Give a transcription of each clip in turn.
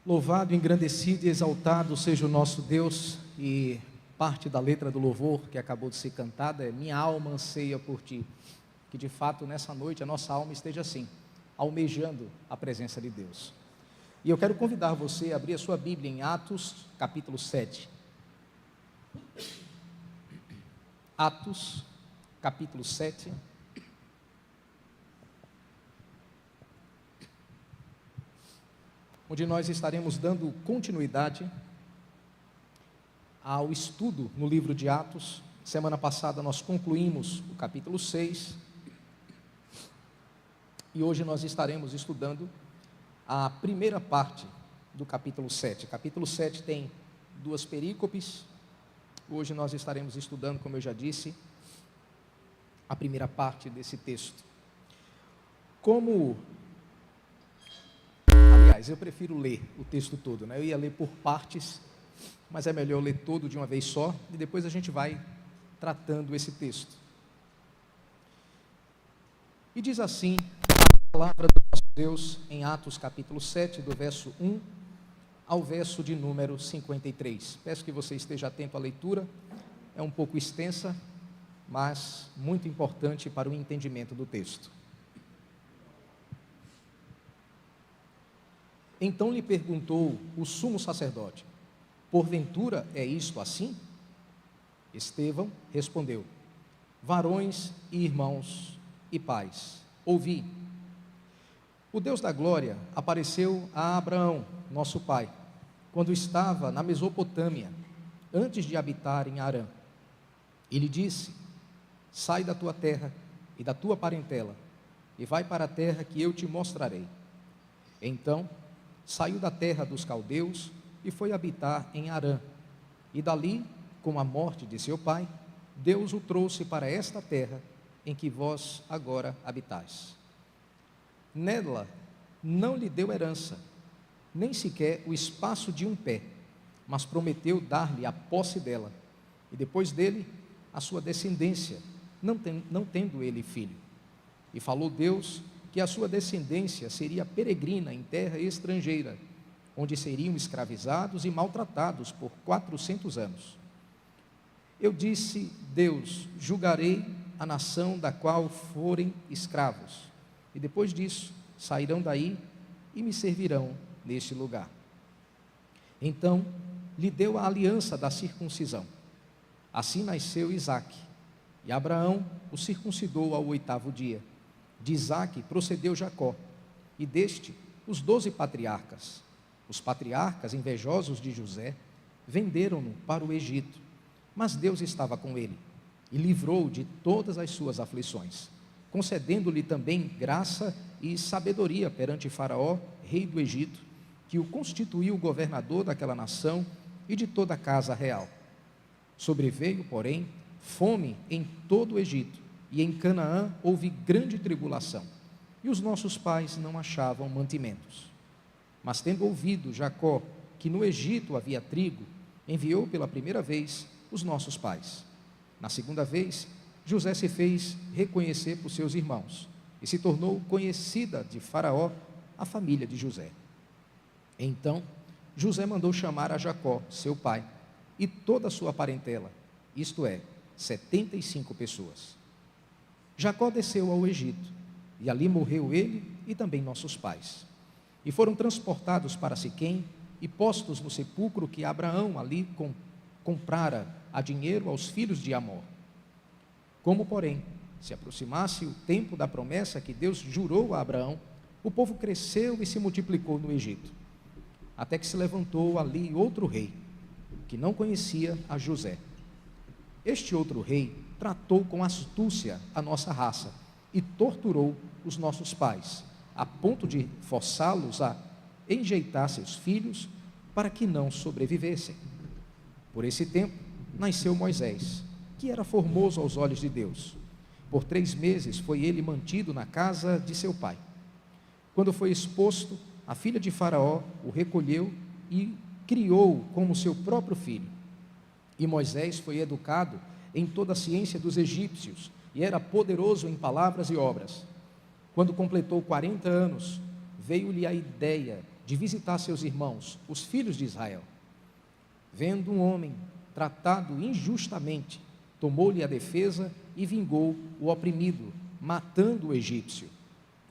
Louvado, engrandecido e exaltado seja o nosso Deus. E parte da letra do louvor que acabou de ser cantada é: minha alma anseia por ti. Que de fato nessa noite a nossa alma esteja assim, almejando a presença de Deus. E eu quero convidar você a abrir a sua Bíblia em Atos capítulo 7. Atos capítulo 7. Onde nós estaremos dando continuidade ao estudo no livro de Atos. Semana passada nós concluímos o capítulo 6, e hoje nós estaremos estudando a primeira parte do capítulo 7. Capítulo 7 tem duas perícopes. Hoje nós estaremos estudando, como eu já disse, a primeira parte desse texto. Aliás, eu prefiro ler o texto todo, né? Eu ia ler por partes, mas é melhor ler todo de uma vez só, e depois a gente vai tratando esse texto. E diz assim a palavra do nosso Deus em Atos capítulo 7, do verso 1 ao verso de número 53. Peço que você esteja atento à leitura, é um pouco extensa, mas muito importante para o entendimento do texto. Então lhe perguntou o sumo sacerdote: porventura é isto assim? Estevão respondeu: varões e irmãos e pais, ouvi. O Deus da glória apareceu a Abraão, nosso pai, quando estava na Mesopotâmia, antes de habitar em Harã. E lhe disse: sai da tua terra e da tua parentela, e vai para a terra que eu te mostrarei. Então saiu da terra dos caldeus e foi habitar em Harã. E dali, com a morte de seu pai, Deus o trouxe para esta terra em que vós agora habitais. Nela não lhe deu herança, nem sequer o espaço de um pé, mas prometeu dar-lhe a posse dela, e depois dele a sua descendência, não tendo ele filho. E falou Deus que a sua descendência seria peregrina em terra estrangeira, onde seriam escravizados e maltratados por 400 anos. Eu disse: Deus, julgarei a nação da qual forem escravos, e depois disso sairão daí e me servirão neste lugar. Então lhe deu a aliança da circuncisão. Assim nasceu Isaque, e Abraão o circuncidou ao 8º dia. De Isaque procedeu Jacó, e deste os 12 patriarcas. Os patriarcas, invejosos de José, venderam-no para o Egito, mas Deus estava com ele, e livrou-o de todas as suas aflições, concedendo-lhe também graça e sabedoria perante Faraó, rei do Egito, que o constituiu governador daquela nação e de toda a casa real. Sobreveio, porém, fome em todo o Egito, e em Canaã houve grande tribulação, e os nossos pais não achavam mantimentos. Mas tendo ouvido Jacó que no Egito havia trigo, enviou pela primeira vez os nossos pais. Na segunda vez, José se fez reconhecer por seus irmãos, e se tornou conhecida de Faraó a família de José. Então José mandou chamar a Jacó, seu pai, e toda a sua parentela, isto é, 75 pessoas. Jacó desceu ao Egito, e ali morreu ele e também nossos pais. E foram transportados para Siquém e postos no sepulcro que Abraão ali comprara a dinheiro aos filhos de Amor. Como, porém, se aproximasse o tempo da promessa que Deus jurou a Abraão, o povo cresceu e se multiplicou no Egito, até que se levantou ali outro rei, que não conhecia a José. Este outro rei tratou com astúcia a nossa raça e torturou os nossos pais, a ponto de forçá-los a enjeitar seus filhos para que não sobrevivessem. Por esse tempo nasceu Moisés, que era formoso aos olhos de Deus. Por 3 meses foi ele mantido na casa de seu pai. Quando foi exposto, a filha de Faraó o recolheu e criou como seu próprio filho. E Moisés foi educado em toda a ciência dos egípcios, e era poderoso em palavras e obras. Quando completou 40 anos, veio-lhe a ideia de visitar seus irmãos, os filhos de Israel. Vendo um homem tratado injustamente, tomou-lhe a defesa e vingou o oprimido, matando o egípcio.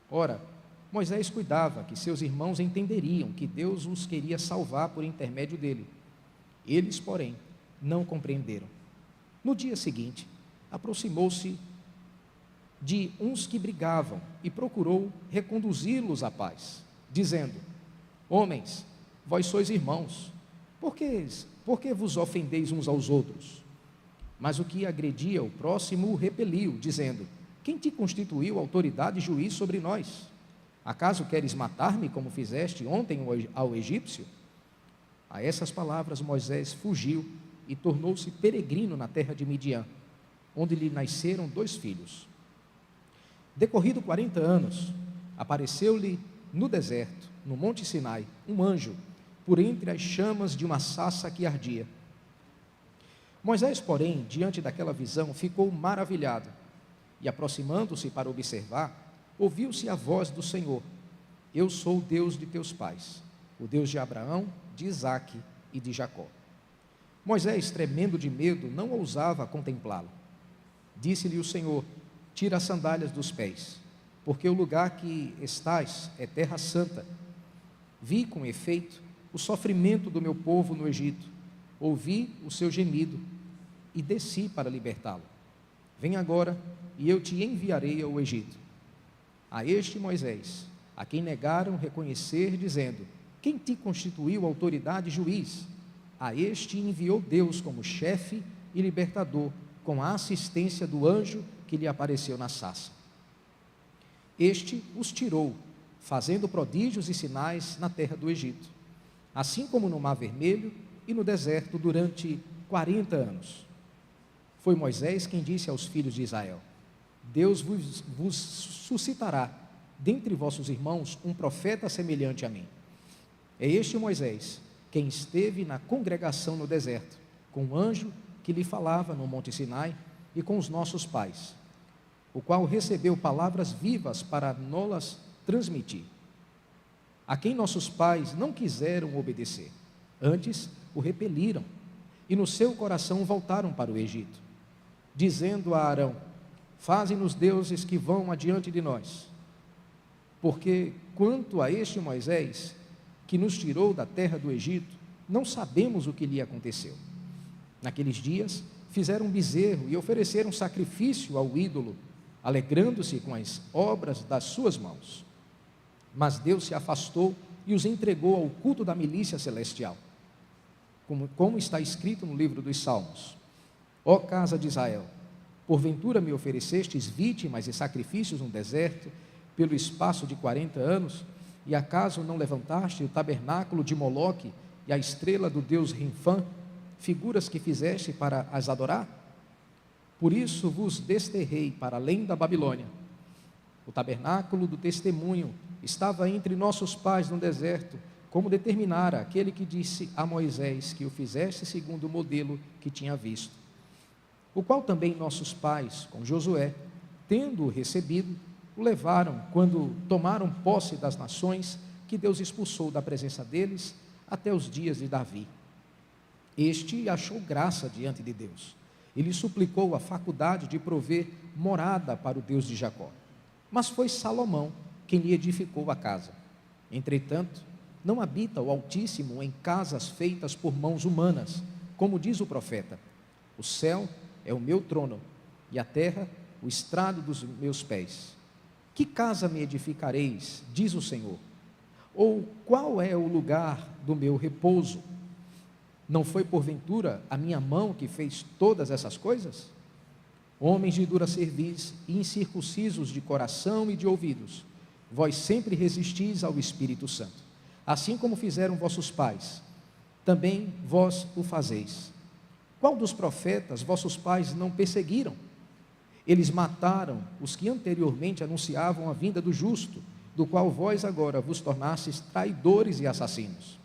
Ora, Moisés cuidava que seus irmãos entenderiam que Deus os queria salvar por intermédio dele. Eles, porém, não compreenderam. No dia seguinte, aproximou-se de uns que brigavam e procurou reconduzi-los à paz, dizendo: Homens, vós sois irmãos, por que vos ofendeis uns aos outros? Mas o que agredia o próximo o repeliu, dizendo: Quem te constituiu autoridade e juiz sobre nós? Acaso queres matar-me como fizeste ontem ao egípcio? A essas palavras Moisés fugiu e tornou-se peregrino na terra de Midian, onde lhe nasceram 2 filhos. Decorrido 40 anos, apareceu-lhe no deserto, no monte Sinai, um anjo, por entre as chamas de uma sarça que ardia. Moisés, porém, diante daquela visão, ficou maravilhado, e aproximando-se para observar, ouviu-se a voz do Senhor: Eu sou o Deus de teus pais, o Deus de Abraão, de Isaque e de Jacó. Moisés, tremendo de medo, não ousava contemplá-lo. Disse-lhe o Senhor: Tira as sandálias dos pés, porque o lugar que estás é terra santa. Vi, com efeito, o sofrimento do meu povo no Egito, ouvi o seu gemido e desci para libertá-lo. Vem agora e eu te enviarei ao Egito. A este Moisés, a quem negaram reconhecer, dizendo: Quem te constituiu autoridade e juiz? A este enviou Deus como chefe e libertador, com a assistência do anjo que lhe apareceu na sarça. Este os tirou, fazendo prodígios e sinais na terra do Egito, assim como no Mar Vermelho e no deserto durante 40 anos. Foi Moisés quem disse aos filhos de Israel: Deus vos suscitará dentre vossos irmãos um profeta semelhante a mim. É este Moisés quem esteve na congregação no deserto, com o anjo que lhe falava no monte Sinai e com os nossos pais, o qual recebeu palavras vivas para nos-las transmitir, a quem nossos pais não quiseram obedecer, antes o repeliram, e no seu coração voltaram para o Egito, dizendo a Arão: Faze-nos deuses que vão adiante de nós. Porque quanto a este Moisés, que nos tirou da terra do Egito, não sabemos o que lhe aconteceu. Naqueles dias, fizeram um bezerro e ofereceram sacrifício ao ídolo, alegrando-se com as obras das suas mãos. Mas Deus se afastou e os entregou ao culto da milícia celestial. Como está escrito no livro dos Salmos: Ó casa de Israel, porventura me oferecestes vítimas e sacrifícios no deserto, pelo espaço de 40 anos, e acaso não levantaste o tabernáculo de Moloque e a estrela do deus Rinfã, figuras que fizeste para as adorar? Por isso vos desterrei para além da Babilônia. O tabernáculo do testemunho estava entre nossos pais no deserto, como determinara aquele que disse a Moisés que o fizesse segundo o modelo que tinha visto, o qual também nossos pais, com Josué, tendo-o recebido, o levaram quando tomaram posse das nações que Deus expulsou da presença deles até os dias de Davi. Este achou graça diante de Deus. Ele suplicou a faculdade de prover morada para o Deus de Jacó. Mas foi Salomão quem lhe edificou a casa. Entretanto, não habita o Altíssimo em casas feitas por mãos humanas, como diz o profeta: O céu é o meu trono e a terra o estrado dos meus pés. Que casa me edificareis, diz o Senhor? Ou qual é o lugar do meu repouso? Não foi porventura a minha mão que fez todas essas coisas? Homens de dura cerviz e incircuncisos de coração e de ouvidos, vós sempre resistis ao Espírito Santo, assim como fizeram vossos pais, também vós o fazeis. Qual dos profetas vossos pais não perseguiram? Eles mataram os que anteriormente anunciavam a vinda do justo, do qual vós agora vos tornastes traidores e assassinos.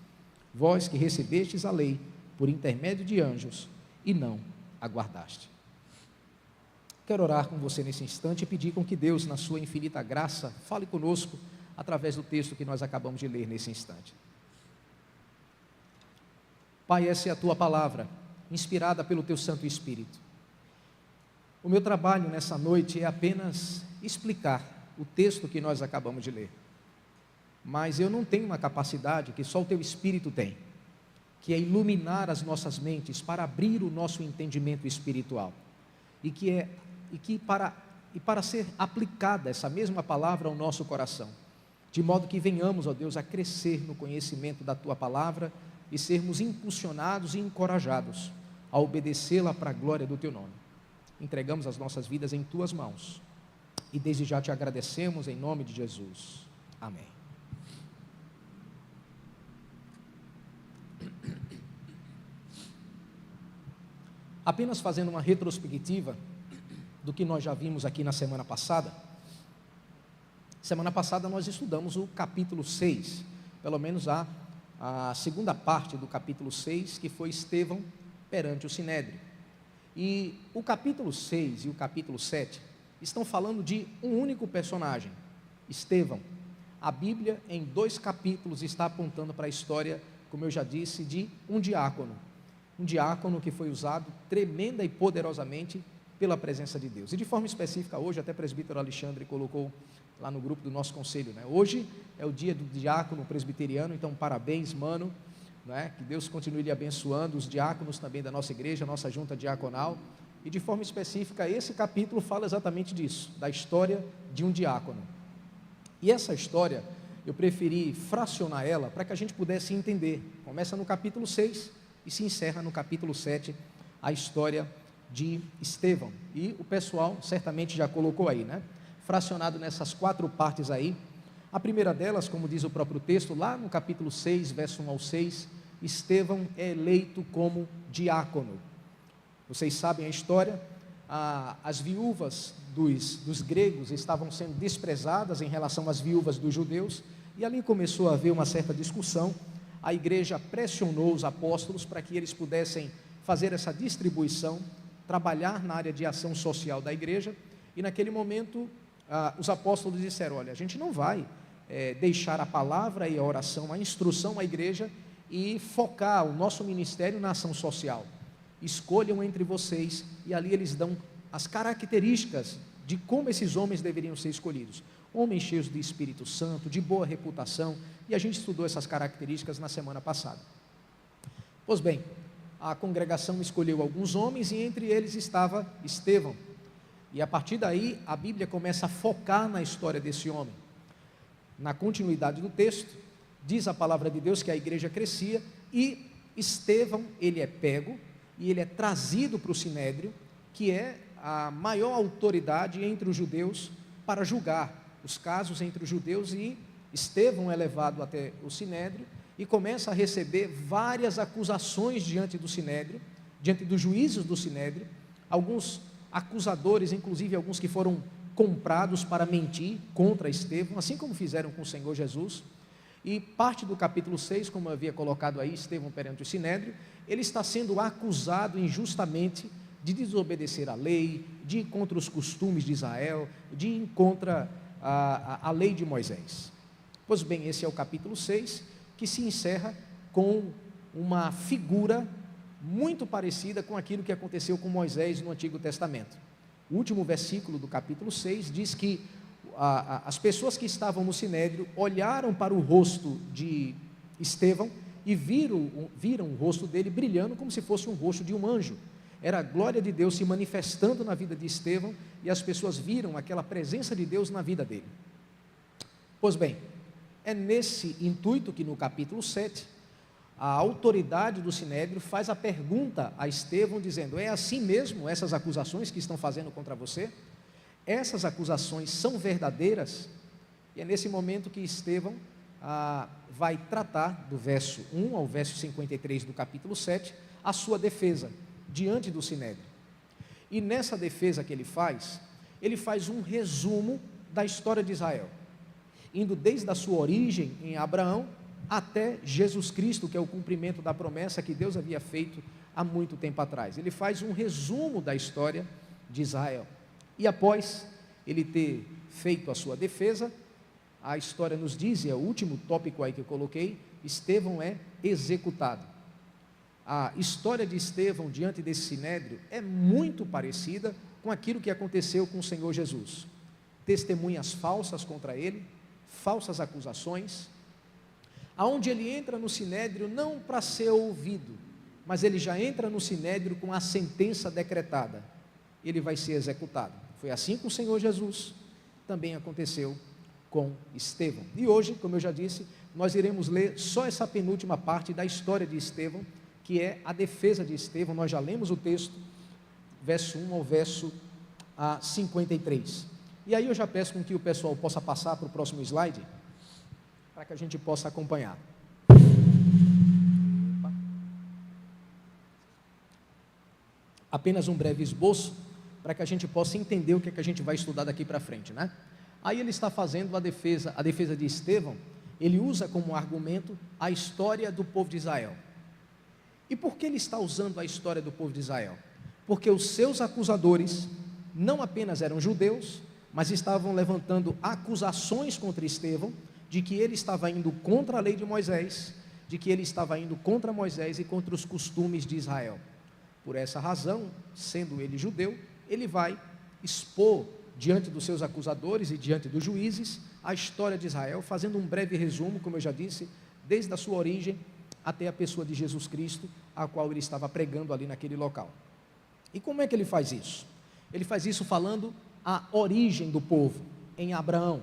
Vós que recebestes a lei por intermédio de anjos e não a guardaste. Quero orar com você nesse instante e pedir com que Deus, na sua infinita graça, fale conosco através do texto que nós acabamos de ler nesse instante. Pai, essa é a tua palavra, inspirada pelo teu Santo Espírito. O meu trabalho nessa noite é apenas explicar o texto que nós acabamos de ler. Mas eu não tenho uma capacidade que só o teu Espírito tem, que é iluminar as nossas mentes para abrir o nosso entendimento espiritual. E para ser aplicada essa mesma palavra ao nosso coração, de modo que venhamos, ó Deus, a crescer no conhecimento da tua palavra e sermos impulsionados e encorajados a obedecê-la para a glória do teu nome. Entregamos as nossas vidas em tuas mãos e desde já te agradecemos em nome de Jesus. Amém. Apenas fazendo uma retrospectiva do que nós já vimos aqui na semana passada. Semana passada nós estudamos o capítulo 6, pelo menos a segunda parte do capítulo 6, que foi Estevão perante o Sinédrio. E o capítulo 6 e o capítulo 7 estão falando de um único personagem, Estevão. A Bíblia, em 2 capítulos, está apontando para a história, como eu já disse, de um diácono. Um diácono que foi usado tremenda e poderosamente pela presença de Deus. E de forma específica hoje, até o presbítero Alexandre colocou lá no grupo do nosso conselho, né? Hoje é o dia do diácono presbiteriano, então parabéns, mano, né? Que Deus continue lhe abençoando, os diáconos também da nossa igreja, a nossa junta diaconal. E de forma específica, esse capítulo fala exatamente disso, da história de um diácono. E essa história, eu preferi fracionar ela para que a gente pudesse entender. Começa no capítulo 6 e se encerra no capítulo 7, a história de Estevão. E o pessoal certamente já colocou aí, né? Fracionado nessas 4 partes aí. A primeira delas, como diz o próprio texto, lá no capítulo 6, verso 1 ao 6, Estevão é eleito como diácono. Vocês sabem a história, as viúvas dos gregos estavam sendo desprezadas em relação às viúvas dos judeus, e ali começou a haver uma certa discussão. A igreja pressionou os apóstolos para que eles pudessem fazer essa distribuição, trabalhar na área de ação social da igreja, e naquele momento os apóstolos disseram: olha, a gente não vai deixar a palavra e a oração, a instrução à igreja e focar o nosso ministério na ação social. Escolham entre vocês, e ali eles dão as características de como esses homens deveriam ser escolhidos. Homens cheios de Espírito Santo, de boa reputação, e a gente estudou essas características na semana passada. Pois bem, a congregação escolheu alguns homens e entre eles estava Estevão. E a partir daí a Bíblia começa a focar na história desse homem. Na continuidade do texto, diz a palavra de Deus que a igreja crescia e Estevão, ele é pego e ele é trazido para o Sinédrio, que é a maior autoridade entre os judeus para julgar os casos entre os judeus, e Estevão é levado até o Sinédrio e começa a receber várias acusações diante do Sinédrio, diante dos juízes do Sinédrio, alguns acusadores, inclusive alguns que foram comprados para mentir contra Estevão, assim como fizeram com o Senhor Jesus. E parte do capítulo 6, como eu havia colocado aí, Estevão perante o Sinédrio, ele está sendo acusado injustamente de desobedecer a lei, de ir contra os costumes de Israel, de ir contra a lei de Moisés. Pois bem, esse é o capítulo 6, que se encerra com uma figura muito parecida com aquilo que aconteceu com Moisés no Antigo Testamento. O último versículo do capítulo 6 diz que as pessoas que estavam no Sinédrio olharam para o rosto de Estevão e viram o rosto dele brilhando como se fosse um rosto de um anjo. Era a glória de Deus se manifestando na vida de Estevão, e as pessoas viram aquela presença de Deus na vida dele. Pois bem, é nesse intuito que no capítulo 7, a autoridade do Sinédrio faz a pergunta a Estevão, dizendo: é assim mesmo essas acusações que estão fazendo contra você? Essas acusações são verdadeiras? E é nesse momento que Estevão vai tratar, do verso 1 ao verso 53 do capítulo 7, a sua defesa diante do Sinédrio. E nessa defesa que ele faz um resumo da história de Israel, indo desde a sua origem em Abraão até Jesus Cristo, que é o cumprimento da promessa que Deus havia feito há muito tempo atrás. Ele faz um resumo da história de Israel. E após ele ter feito a sua defesa, a história nos diz, e é o último tópico aí que eu coloquei, Estevão é executado. A história de Estevão diante desse sinédrio é muito parecida com aquilo que aconteceu com o Senhor Jesus. Testemunhas falsas contra ele, falsas acusações, aonde ele entra no sinédrio não para ser ouvido, mas ele já entra no sinédrio com a sentença decretada, ele vai ser executado. Foi assim com o Senhor Jesus, também aconteceu com Estevão. E hoje, como eu já disse, nós iremos ler só essa penúltima parte da história de Estevão, que é a defesa de Estevão. Nós já lemos o texto, verso 1 ao verso 53. E aí eu já peço com que o pessoal possa passar para o próximo slide, para que a gente possa acompanhar. Apenas um breve esboço, para que a gente possa entender o que é que a gente vai estudar daqui para frente, né? Aí ele está fazendo a defesa de Estevão, ele usa como argumento a história do povo de Israel. E por que ele está usando a história do povo de Israel? Porque os seus acusadores não apenas eram judeus, mas estavam levantando acusações contra Estevão, de que ele estava indo contra a lei de Moisés, de que ele estava indo contra Moisés e contra os costumes de Israel. Por essa razão, sendo ele judeu, ele vai expor diante dos seus acusadores e diante dos juízes a história de Israel, fazendo um breve resumo, como eu já disse, desde a sua origem até a pessoa de Jesus Cristo, a qual ele estava pregando ali naquele local. E como é que ele faz isso? Ele faz isso falando a origem do povo, em Abraão.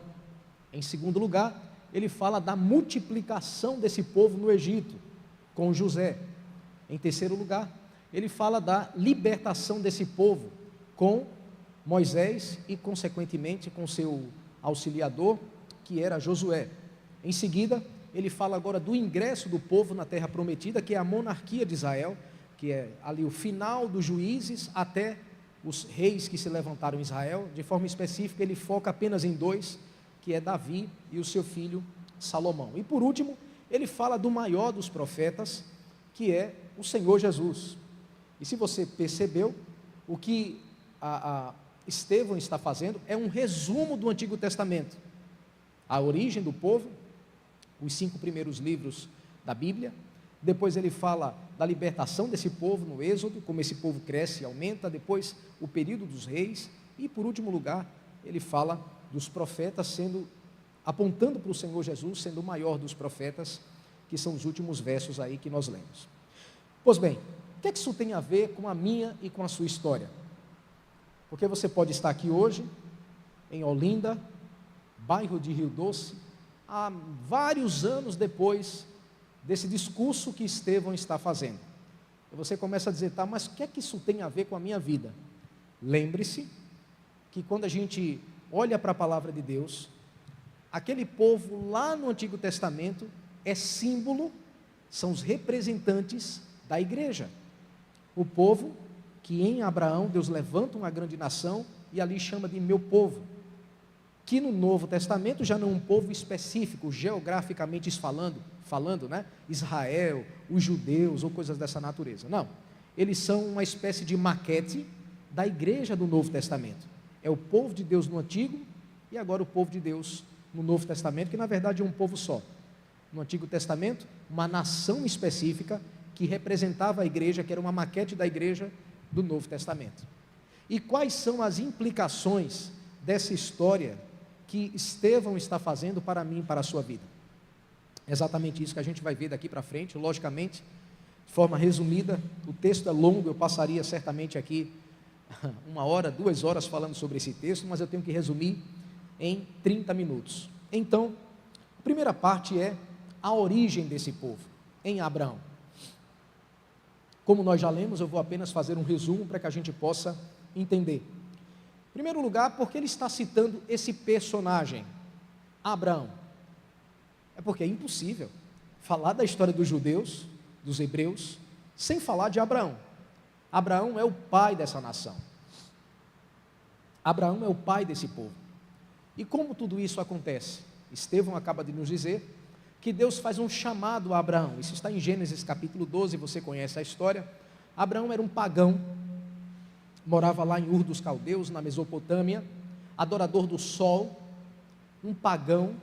Em segundo lugar, ele fala da multiplicação desse povo no Egito, com José. Em terceiro lugar, ele fala da libertação desse povo, com Moisés e, consequentemente, com seu auxiliador, que era Josué. Em seguida, ele fala agora do ingresso do povo na terra prometida, que é a monarquia de Israel, que é ali o final dos juízes até os reis que se levantaram em Israel. De forma específica, ele foca apenas em dois, que é Davi e o seu filho Salomão. E por último, ele fala do maior dos profetas, que é o Senhor Jesus. E se você percebeu, o que Estevão está fazendo é um resumo do Antigo Testamento. A origem do povo, os 5 primeiros livros da Bíblia. Depois ele fala da libertação desse povo no Êxodo, como esse povo cresce e aumenta. Depois o período dos reis. E por último lugar, ele fala dos profetas, apontando para o Senhor Jesus, sendo o maior dos profetas, que são os últimos versos aí que nós lemos. Pois bem, o que é que isso tem a ver com a minha e com a sua história? Porque você pode estar aqui hoje, em Olinda, bairro de Rio Doce, há vários anos depois desse discurso que Estevão está fazendo. E você começa a dizer, tá, mas o que é que isso tem a ver com a minha vida? Lembre-se que quando a gente olha para a palavra de Deus, aquele povo lá no Antigo Testamento é símbolo, são os representantes da igreja. O povo que em Abraão Deus levanta uma grande nação e ali chama de meu povo, que no Novo Testamento já não é um povo específico, geograficamente falando, né? Israel, os judeus ou coisas dessa natureza. Não, eles são uma espécie de maquete da igreja do Novo Testamento. É o povo de Deus no Antigo e agora o povo de Deus no Novo Testamento, que na verdade é um povo só. No Antigo Testamento, uma nação específica que representava a igreja, que era uma maquete da igreja do Novo Testamento. E quais são as implicações dessa história que Estevão está fazendo para mim e para a sua vida? É exatamente isso que a gente vai ver daqui para frente, logicamente, de forma resumida. O texto é longo, eu passaria certamente aqui 1 hora, 2 horas falando sobre esse texto, mas eu tenho que resumir em 30 minutos. Então, a primeira parte é a origem desse povo, em Abraão. Como nós já lemos, eu vou apenas fazer um resumo para que a gente possa entender. Em primeiro lugar, porque ele está citando esse personagem, Abraão? É porque é impossível falar da história dos judeus, dos hebreus, sem falar de Abraão. Abraão é o pai dessa nação. Abraão é o pai desse povo. E como tudo isso acontece? Estevão acaba de nos dizer que Deus faz um chamado a Abraão. Isso está em Gênesis capítulo 12, você conhece a história. Abraão era um pagão, morava lá em Ur dos Caldeus, na Mesopotâmia, adorador do sol, um pagão,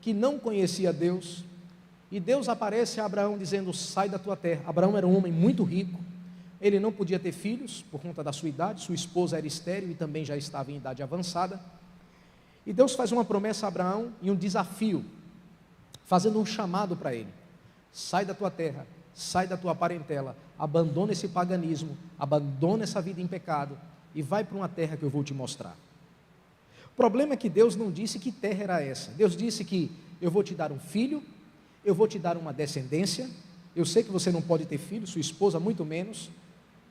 que não conhecia Deus, e Deus aparece a Abraão dizendo: sai da tua terra. Abraão era um homem muito rico, ele não podia ter filhos por conta da sua idade, sua esposa era estéril e também já estava em idade avançada, e Deus faz uma promessa a Abraão e um desafio, fazendo um chamado para ele: sai da tua terra, sai da tua parentela, abandona esse paganismo, abandona essa vida em pecado e vai para uma terra que eu vou te mostrar. O problema é que Deus não disse que terra era essa. Deus disse que eu vou te dar um filho, eu vou te dar uma descendência. Eu sei que você não pode ter filho, sua esposa muito menos,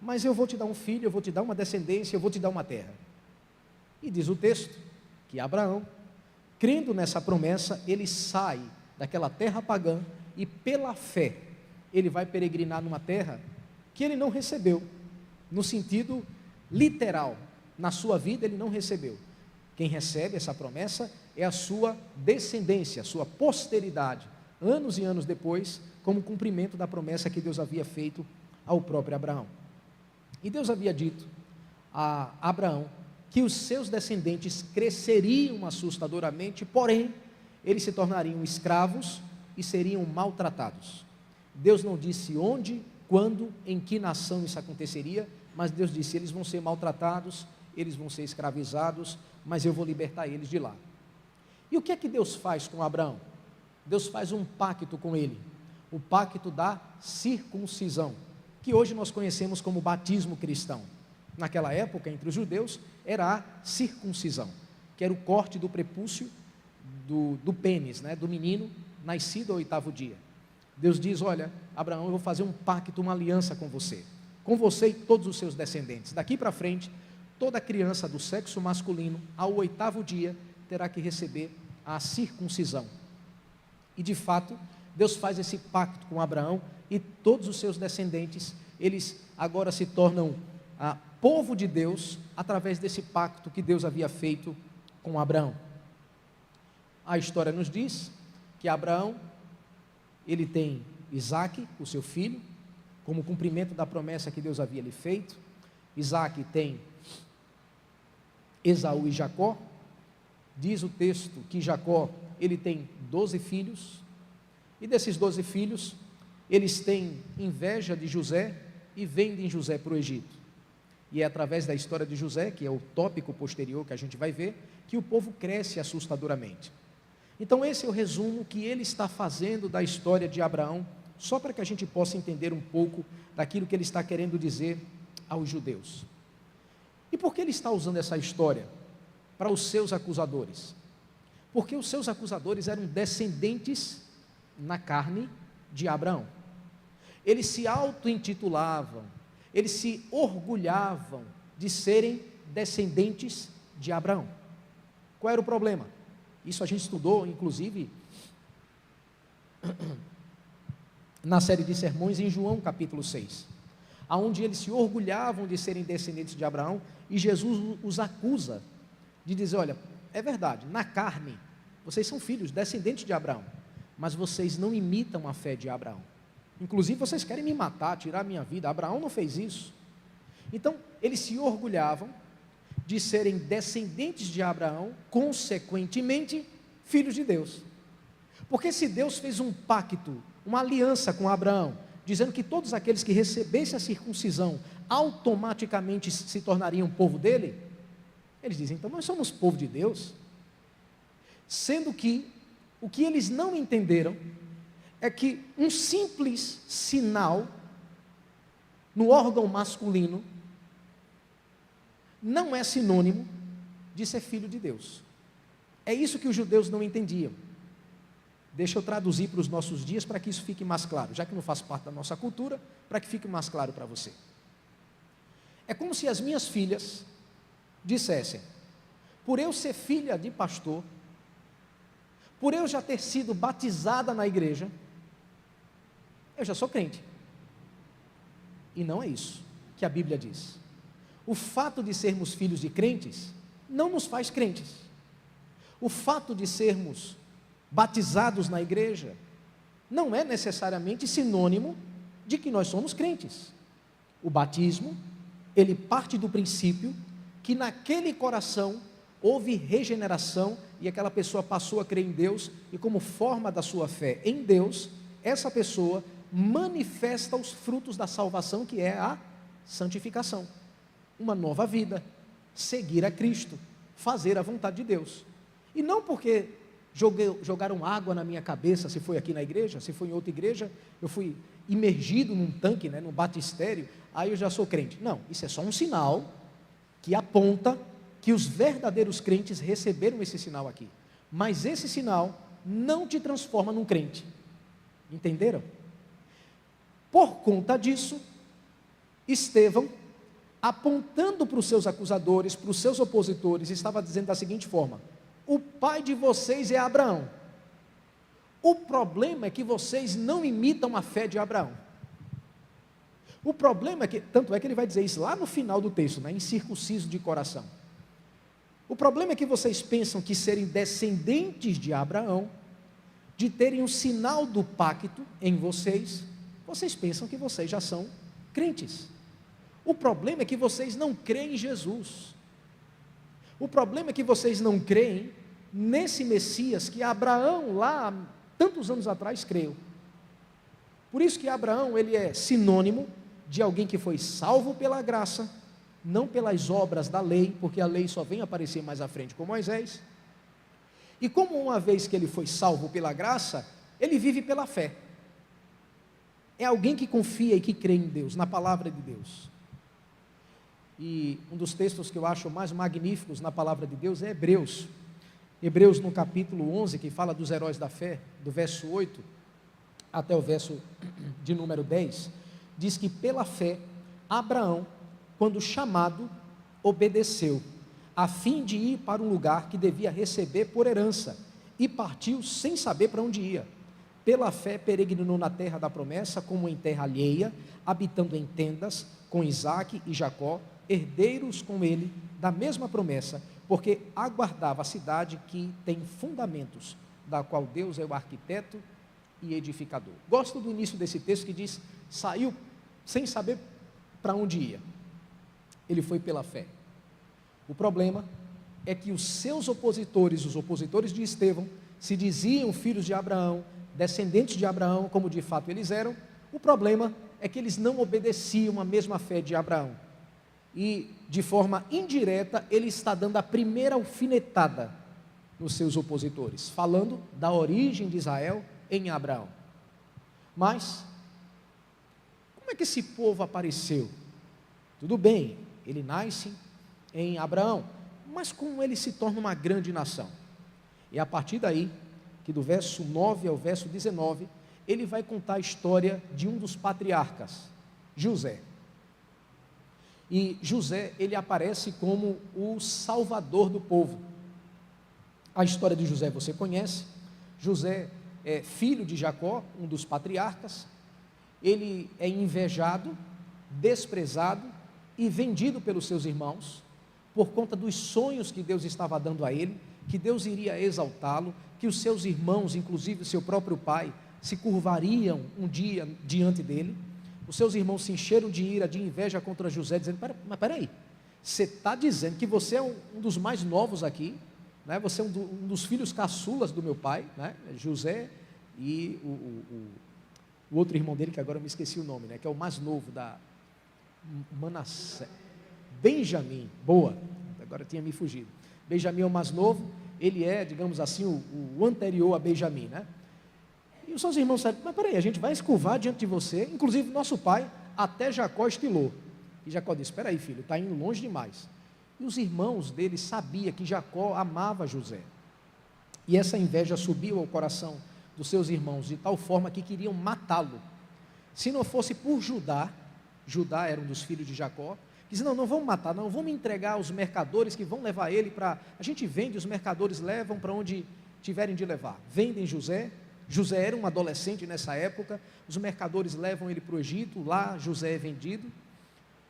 mas eu vou te dar um filho, eu vou te dar uma descendência, eu vou te dar uma terra. E diz o texto que Abraão, crendo nessa promessa, ele sai daquela terra pagã e pela fé ele vai peregrinar numa terra que ele não recebeu, no sentido literal, na sua vida ele não recebeu. Quem recebe essa promessa é a sua descendência, a sua posteridade, anos e anos depois, como cumprimento da promessa que Deus havia feito ao próprio Abraão. E Deus havia dito a Abraão que os seus descendentes cresceriam assustadoramente, porém, eles se tornariam escravos e seriam maltratados. Deus não disse onde, quando, em que nação isso aconteceria, mas Deus disse: eles vão ser maltratados, eles vão ser escravizados, mas eu vou libertar eles de lá. E o que é que Deus faz com Abraão? Deus faz um pacto com ele, o pacto da circuncisão, que hoje nós conhecemos como batismo cristão. Naquela época, entre os judeus, era a circuncisão, que era o corte do prepúcio do pênis, do menino, nascido ao 8º dia. Deus diz: olha, Abraão, eu vou fazer um pacto, uma aliança com você e todos os seus descendentes. Daqui para frente, toda criança do sexo masculino, ao 8º dia, terá que receber a circuncisão. E de fato, Deus faz esse pacto com Abraão e todos os seus descendentes, eles agora se tornam povo de Deus, através desse pacto que Deus havia feito com Abraão. A história nos diz que Abraão, ele tem Isaque, o seu filho, como cumprimento da promessa que Deus havia lhe feito. Isaque tem Esaú e Jacó. Diz o texto que Jacó, ele tem 12 filhos, e desses 12 filhos, eles têm inveja de José e vendem José para o Egito. E é através da história de José, que é o tópico posterior que a gente vai ver, que o povo cresce assustadoramente. Então esse é o resumo que ele está fazendo da história de Abraão, só para que a gente possa entender um pouco daquilo que ele está querendo dizer aos judeus. E por que ele está usando essa história para os seus acusadores? Porque os seus acusadores eram descendentes na carne de Abraão. Eles se auto-intitulavam, eles se orgulhavam de serem descendentes de Abraão. Qual era o problema? Isso a gente estudou, inclusive, na série de sermões em João capítulo 6, onde eles se orgulhavam de serem descendentes de Abraão, e Jesus os acusa de dizer: olha, é verdade, na carne, vocês são filhos, descendentes de Abraão, mas vocês não imitam a fé de Abraão. Inclusive vocês querem me matar, tirar a minha vida. Abraão não fez isso. Então, eles se orgulhavam de serem descendentes de Abraão, consequentemente, filhos de Deus. Porque se Deus fez um pacto, uma aliança com Abraão, dizendo que todos aqueles que recebessem a circuncisão, automaticamente se tornariam povo dele, eles dizem: então nós somos povo de Deus. Sendo que, o que eles não entenderam, é que um simples sinal no órgão masculino não é sinônimo de ser filho de Deus. É isso que os judeus não entendiam. Deixa eu traduzir para os nossos dias, para que isso fique mais claro, já que não faz parte da nossa cultura, para que fique mais claro para você. É como se as minhas filhas dissessem: por eu ser filha de pastor, por eu já ter sido batizada na igreja, eu já sou crente. E não é isso que a Bíblia diz. O fato de sermos filhos de crentes não nos faz crentes. O fato de sermos batizados na igreja não é necessariamente sinônimo de que nós somos crentes. O batismo, ele parte do princípio que naquele coração houve regeneração e aquela pessoa passou a crer em Deus, e como forma da sua fé em Deus, essa pessoa manifesta os frutos da salvação, que é a santificação, uma nova vida, seguir a Cristo, fazer a vontade de Deus. E não porque jogaram água na minha cabeça, se foi aqui na igreja, se foi em outra igreja, eu fui imergido num tanque, num batistério, aí eu já sou crente. Não, isso é só um sinal que aponta que os verdadeiros crentes receberam esse sinal aqui, mas esse sinal não te transforma num crente, entenderam? Por conta disso, Estevão, apontando para os seus acusadores, para os seus opositores, estava dizendo da seguinte forma: o pai de vocês é Abraão, o problema é que vocês não imitam a fé de Abraão. O problema é que, tanto é que ele vai dizer isso lá no final do texto, incircunciso de coração. O problema é que vocês pensam que serem descendentes de Abraão, de terem o sinal do pacto em vocês, vocês pensam que vocês já são crentes. O problema é que vocês não creem em Jesus. O problema é que vocês não creem nesse Messias que Abraão lá, tantos anos atrás, creu. Por isso que Abraão, ele é sinônimo de alguém que foi salvo pela graça, não pelas obras da lei, porque a lei só vem aparecer mais à frente com Moisés. E como uma vez que ele foi salvo pela graça, ele vive pela fé. É alguém que confia e que crê em Deus, na palavra de Deus. E um dos textos que eu acho mais magníficos na palavra de Deus é Hebreus. Hebreus no capítulo 11, que fala dos heróis da fé, do verso 8 até o verso de número 10, diz que pela fé, Abraão, quando chamado, obedeceu, a fim de ir para um lugar que devia receber por herança, e partiu sem saber para onde ia. Pela fé peregrinou na terra da promessa, como em terra alheia, habitando em tendas, com Isaque e Jacó, herdeiros com ele da mesma promessa, porque aguardava a cidade que tem fundamentos, da qual Deus é o arquiteto e edificador. Gosto do início desse texto que diz: saiu sem saber para onde ia. Ele foi pela fé. O problema é que os seus opositores, os opositores de Estevão, se diziam filhos de Abraão, descendentes de Abraão, como de fato eles eram. O problema é que eles não obedeciam a mesma fé de Abraão. E, de forma indireta, ele está dando a primeira alfinetada nos seus opositores, falando da origem de Israel em Abraão. Mas, como é que esse povo apareceu? Tudo bem, ele nasce em Abraão, mas como ele se torna uma grande nação? E a partir daí, que do verso 9 ao verso 19, ele vai contar a história de um dos patriarcas, José. E José, ele aparece como o salvador do povo. A história de José você conhece. José é filho de Jacó, um dos patriarcas. Ele é invejado, desprezado e vendido pelos seus irmãos, por conta dos sonhos que Deus estava dando a ele, que Deus iria exaltá-lo, que os seus irmãos, inclusive o seu próprio pai, se curvariam um dia diante dele. Os seus irmãos se encheram de ira, de inveja contra José, dizendo: mas peraí, você está dizendo que você é um dos mais novos aqui, você é um dos filhos caçulas do meu pai, José, e o outro irmão dele, que agora eu me esqueci o nome, que é o mais novo, da Manassés, Benjamim, boa, agora tinha me fugido. Benjamim é o mais novo, ele é, digamos assim, o anterior a Benjamim, E os seus irmãos sabem: mas peraí, a gente vai se curvar diante de você. Inclusive nosso pai, até Jacó estilou. E Jacó disse: espera aí, filho, está indo longe demais. E os irmãos dele sabiam que Jacó amava José. E essa inveja subiu ao coração dos seus irmãos, de tal forma que queriam matá-lo. Se não fosse por Judá era um dos filhos de Jacó, disse: não vamos matar, não, vamos entregar aos mercadores que vão levar ele para... A gente vende, os mercadores levam para onde tiverem de levar. Vendem José era um adolescente nessa época, os mercadores levam ele para o Egito, lá José é vendido,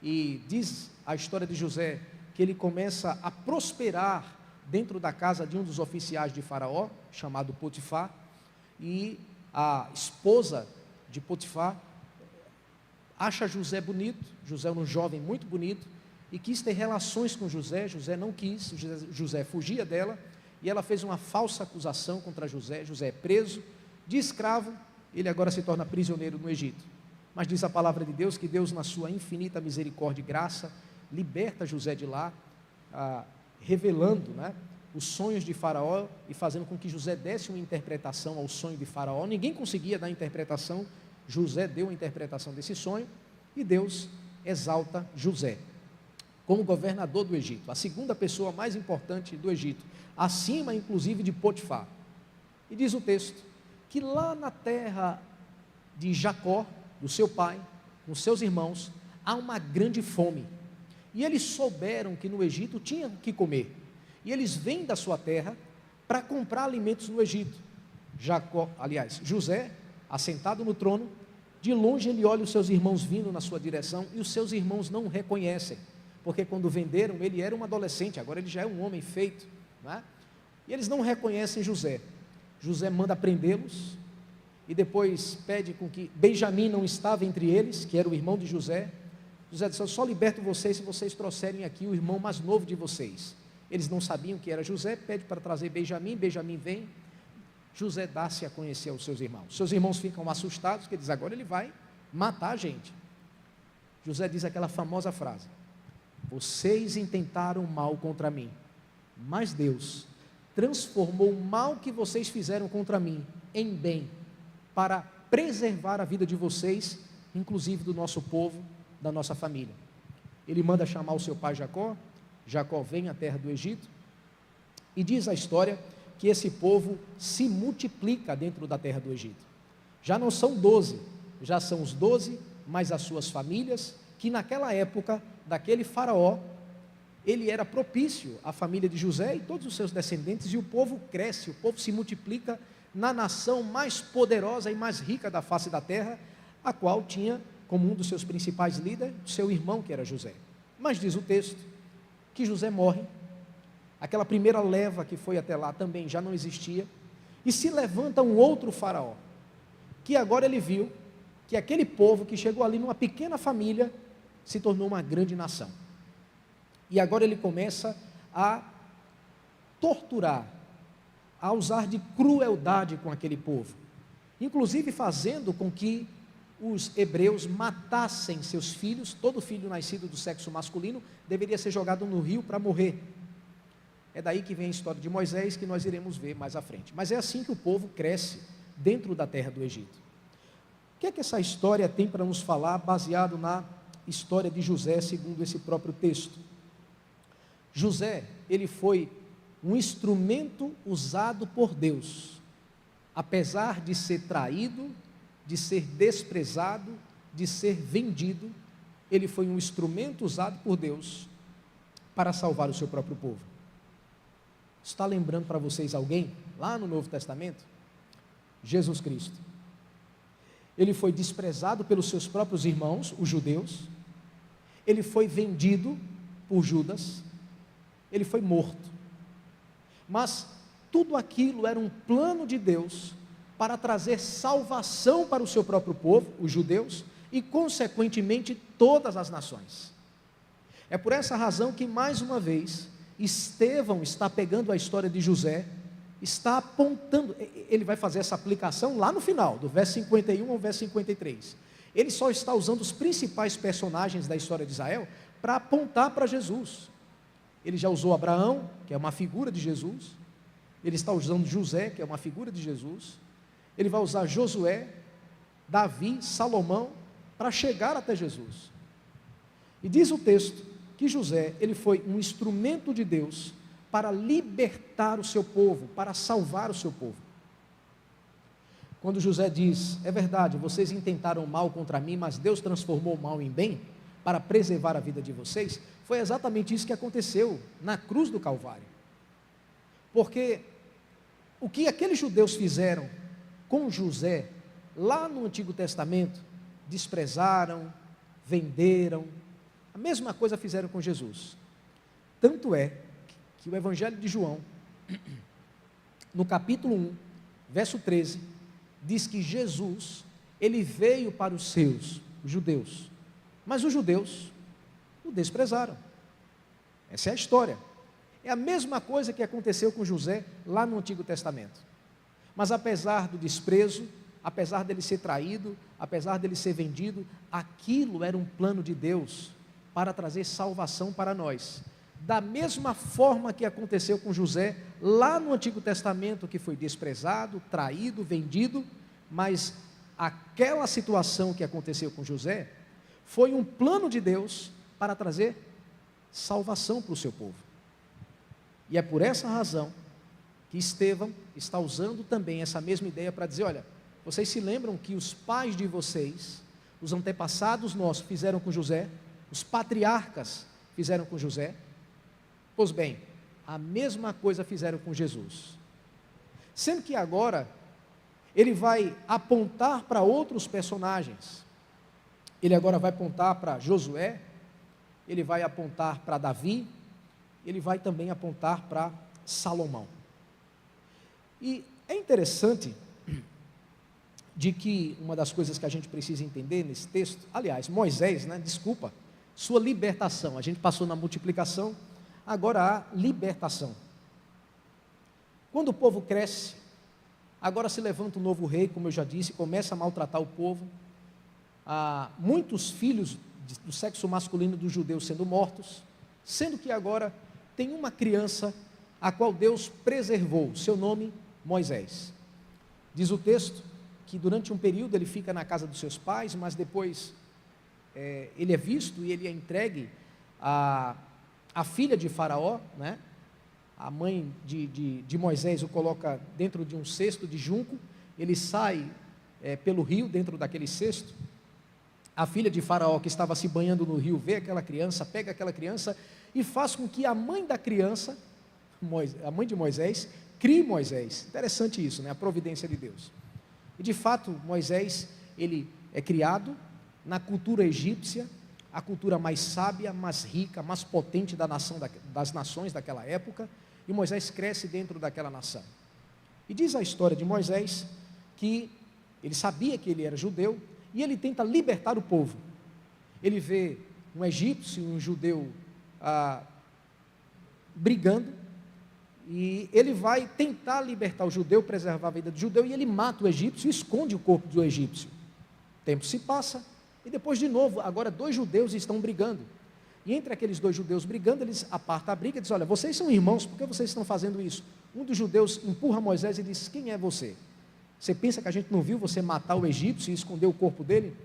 e diz a história de José, que ele começa a prosperar dentro da casa de um dos oficiais de Faraó, chamado Potifar, e a esposa de Potifar acha José bonito. José era um jovem muito bonito, e quis ter relações com José. José não quis, José fugia dela, e ela fez uma falsa acusação contra José. José é preso, de escravo, ele agora se torna prisioneiro no Egito. Mas diz a palavra de Deus que Deus, na sua infinita misericórdia e graça, liberta José de lá, revelando, né, os sonhos de Faraó e fazendo com que José desse uma interpretação ao sonho de Faraó. Ninguém conseguia dar interpretação, José deu a interpretação desse sonho, e Deus exalta José como governador do Egito, a segunda pessoa mais importante do Egito, acima inclusive de Potifar. E diz o texto que lá na terra de Jacó, do seu pai, com seus irmãos, há uma grande fome, e eles souberam que no Egito tinham que comer, e eles vêm da sua terra para comprar alimentos no Egito. José, assentado no trono, de longe ele olha os seus irmãos vindo na sua direção, e os seus irmãos não o reconhecem, porque quando venderam, ele era um adolescente, agora ele já é um homem feito, não é? E eles não reconhecem José. José manda prendê-los, e depois pede com que Benjamim não estava entre eles, que era o irmão de José. José disse: eu só liberto vocês se vocês trouxerem aqui o irmão mais novo de vocês. Eles não sabiam que era José, pede para trazer Benjamim. Benjamim vem, José dá-se a conhecer aos seus irmãos. Seus irmãos ficam assustados, porque diz: agora ele vai matar a gente. José diz aquela famosa frase: vocês intentaram mal contra mim, mas Deus transformou o mal que vocês fizeram contra mim em bem, para preservar a vida de vocês, inclusive do nosso povo, da nossa família. Ele manda chamar o seu pai Jacó. Jacó vem à terra do Egito, e diz a história que esse povo se multiplica dentro da terra do Egito. Já não são 12, já são os 12, mais as suas famílias, que naquela época, daquele faraó, ele era propício à família de José e todos os seus descendentes, e o povo cresce, o povo se multiplica na nação mais poderosa e mais rica da face da terra, a qual tinha como um dos seus principais líderes, seu irmão, que era José. Mas diz o texto que José morre, aquela primeira leva que foi até lá também já não existia, e se levanta um outro faraó, que agora ele viu que aquele povo que chegou ali numa pequena família, se tornou uma grande nação, e agora ele começa a torturar, a usar de crueldade com aquele povo, inclusive fazendo com que os hebreus matassem seus filhos. Todo filho nascido do sexo masculino deveria ser jogado no rio para morrer. É daí que vem a história de Moisés, que nós iremos ver mais à frente. Mas é assim que o povo cresce dentro da terra do Egito. O que é que essa história tem para nos falar, baseado na história de José, segundo esse próprio texto? José, ele foi um instrumento usado por Deus, apesar de ser traído, de ser desprezado, de ser vendido, ele foi um instrumento usado por Deus para salvar o seu próprio povo. Está lembrando para vocês alguém, lá no Novo Testamento? Jesus Cristo. Ele foi desprezado pelos seus próprios irmãos, os judeus, ele foi vendido por Judas, ele foi morto, mas tudo aquilo era um plano de Deus, para trazer salvação para o seu próprio povo, os judeus, e consequentemente todas as nações. É por essa razão que, mais uma vez, Estevão está pegando a história de José, está apontando, ele vai fazer essa aplicação lá no final, do verso 51 ao verso 53. Ele só está usando os principais personagens da história de Israel para apontar para Jesus. Ele já usou Abraão, que é uma figura de Jesus, ele está usando José, que é uma figura de Jesus, ele vai usar Josué, Davi, Salomão, para chegar até Jesus. E diz o texto que José, ele foi um instrumento de Deus para libertar o seu povo, para salvar o seu povo. Quando José diz: é verdade, vocês intentaram mal contra mim, mas Deus transformou o mal em bem, para preservar a vida de vocês, foi exatamente isso que aconteceu na cruz do Calvário. Porque o que aqueles judeus fizeram com José, lá no Antigo Testamento, desprezaram, venderam, a mesma coisa fizeram com Jesus. Tanto é que o Evangelho de João, no capítulo 1, verso 13, diz que Jesus, ele veio para os seus, os judeus, mas os judeus o desprezaram. Essa é a história. É a mesma coisa que aconteceu com José lá no Antigo Testamento. Mas apesar do desprezo, apesar dele ser traído, apesar dele ser vendido, aquilo era um plano de Deus para trazer salvação para nós. Da mesma forma que aconteceu com José lá no Antigo Testamento, que foi desprezado, traído, vendido, mas aquela situação que aconteceu com José foi um plano de Deus para trazer salvação para o seu povo. E é por essa razão que Estevão está usando também essa mesma ideia para dizer: olha, vocês se lembram que os pais de vocês, os antepassados nossos fizeram com José, os patriarcas fizeram com José? Pois bem, a mesma coisa fizeram com Jesus. Sendo que agora ele vai apontar para outros personagens. Ele agora vai apontar para Josué, ele vai apontar para Davi, ele vai também apontar para Salomão. E é interessante de que uma das coisas que a gente precisa entender nesse texto, aliás, Moisés, sua libertação, a gente passou na multiplicação, agora há libertação. Quando o povo cresce, agora se levanta um novo rei, como eu já disse, começa a maltratar o povo. Há muitos filhos do sexo masculino dos judeus sendo mortos, sendo que agora tem uma criança a qual Deus preservou, seu nome Moisés. Diz o texto que durante um período ele fica na casa dos seus pais, mas depois ele é visto e ele é entregue a filha de Faraó, né? A mãe de Moisés o coloca dentro de um cesto de junco, ele sai pelo rio dentro daquele cesto. A filha de Faraó, que estava se banhando no rio, vê aquela criança, pega aquela criança e faz com que a mãe da criança, a mãe de Moisés, crie Moisés. Interessante isso, né? A providência de Deus. E de fato, Moisés, ele é criado na cultura egípcia, a cultura mais sábia, mais rica, mais potente das nações daquela época, e Moisés cresce dentro daquela nação. E diz a história de Moisés que ele sabia que ele era judeu, e ele tenta libertar o povo. Ele vê um egípcio e um judeu brigando, e ele vai tentar libertar o judeu, preservar a vida do judeu, e ele mata o egípcio e esconde o corpo do egípcio. O tempo se passa, e depois de novo, agora 2 judeus estão brigando, e entre aqueles 2 judeus brigando, eles apartam a briga e dizem: olha, vocês são irmãos, por que vocês estão fazendo isso? Um dos judeus empurra Moisés e diz: quem é você? Você pensa que a gente não viu você matar o egípcio e esconder o corpo dele?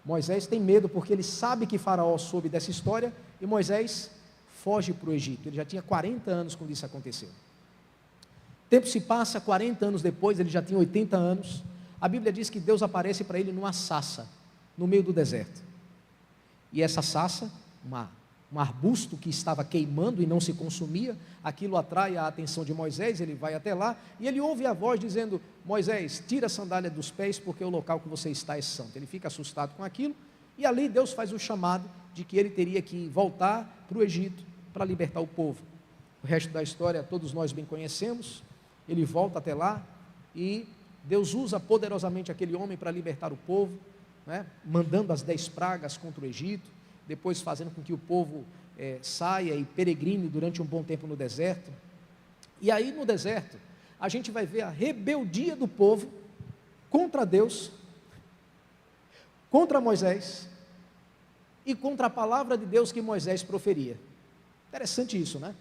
Moisés tem medo, porque ele sabe que Faraó soube dessa história, e Moisés foge para o Egito. Ele já tinha 40 anos quando isso aconteceu. O tempo se passa, 40 anos depois, ele já tinha 80 anos, a Bíblia diz que Deus aparece para ele numa sarça, no meio do deserto, e essa sarça, um arbusto que estava queimando e não se consumia, aquilo atrai a atenção de Moisés, ele vai até lá, e ele ouve a voz dizendo: Moisés, tira a sandália dos pés, porque o local que você está é santo. Ele fica assustado com aquilo, e ali Deus faz o chamado de que ele teria que voltar para o Egito, para libertar o povo. O resto da história todos nós bem conhecemos. Ele volta até lá, e Deus usa poderosamente aquele homem para libertar o povo, né? Mandando as 10 pragas contra o Egito, depois fazendo com que o povo saia e peregrine durante um bom tempo no deserto. E aí no deserto, a gente vai ver a rebeldia do povo contra Deus, contra Moisés, e contra a palavra de Deus que Moisés proferia. Interessante isso, né?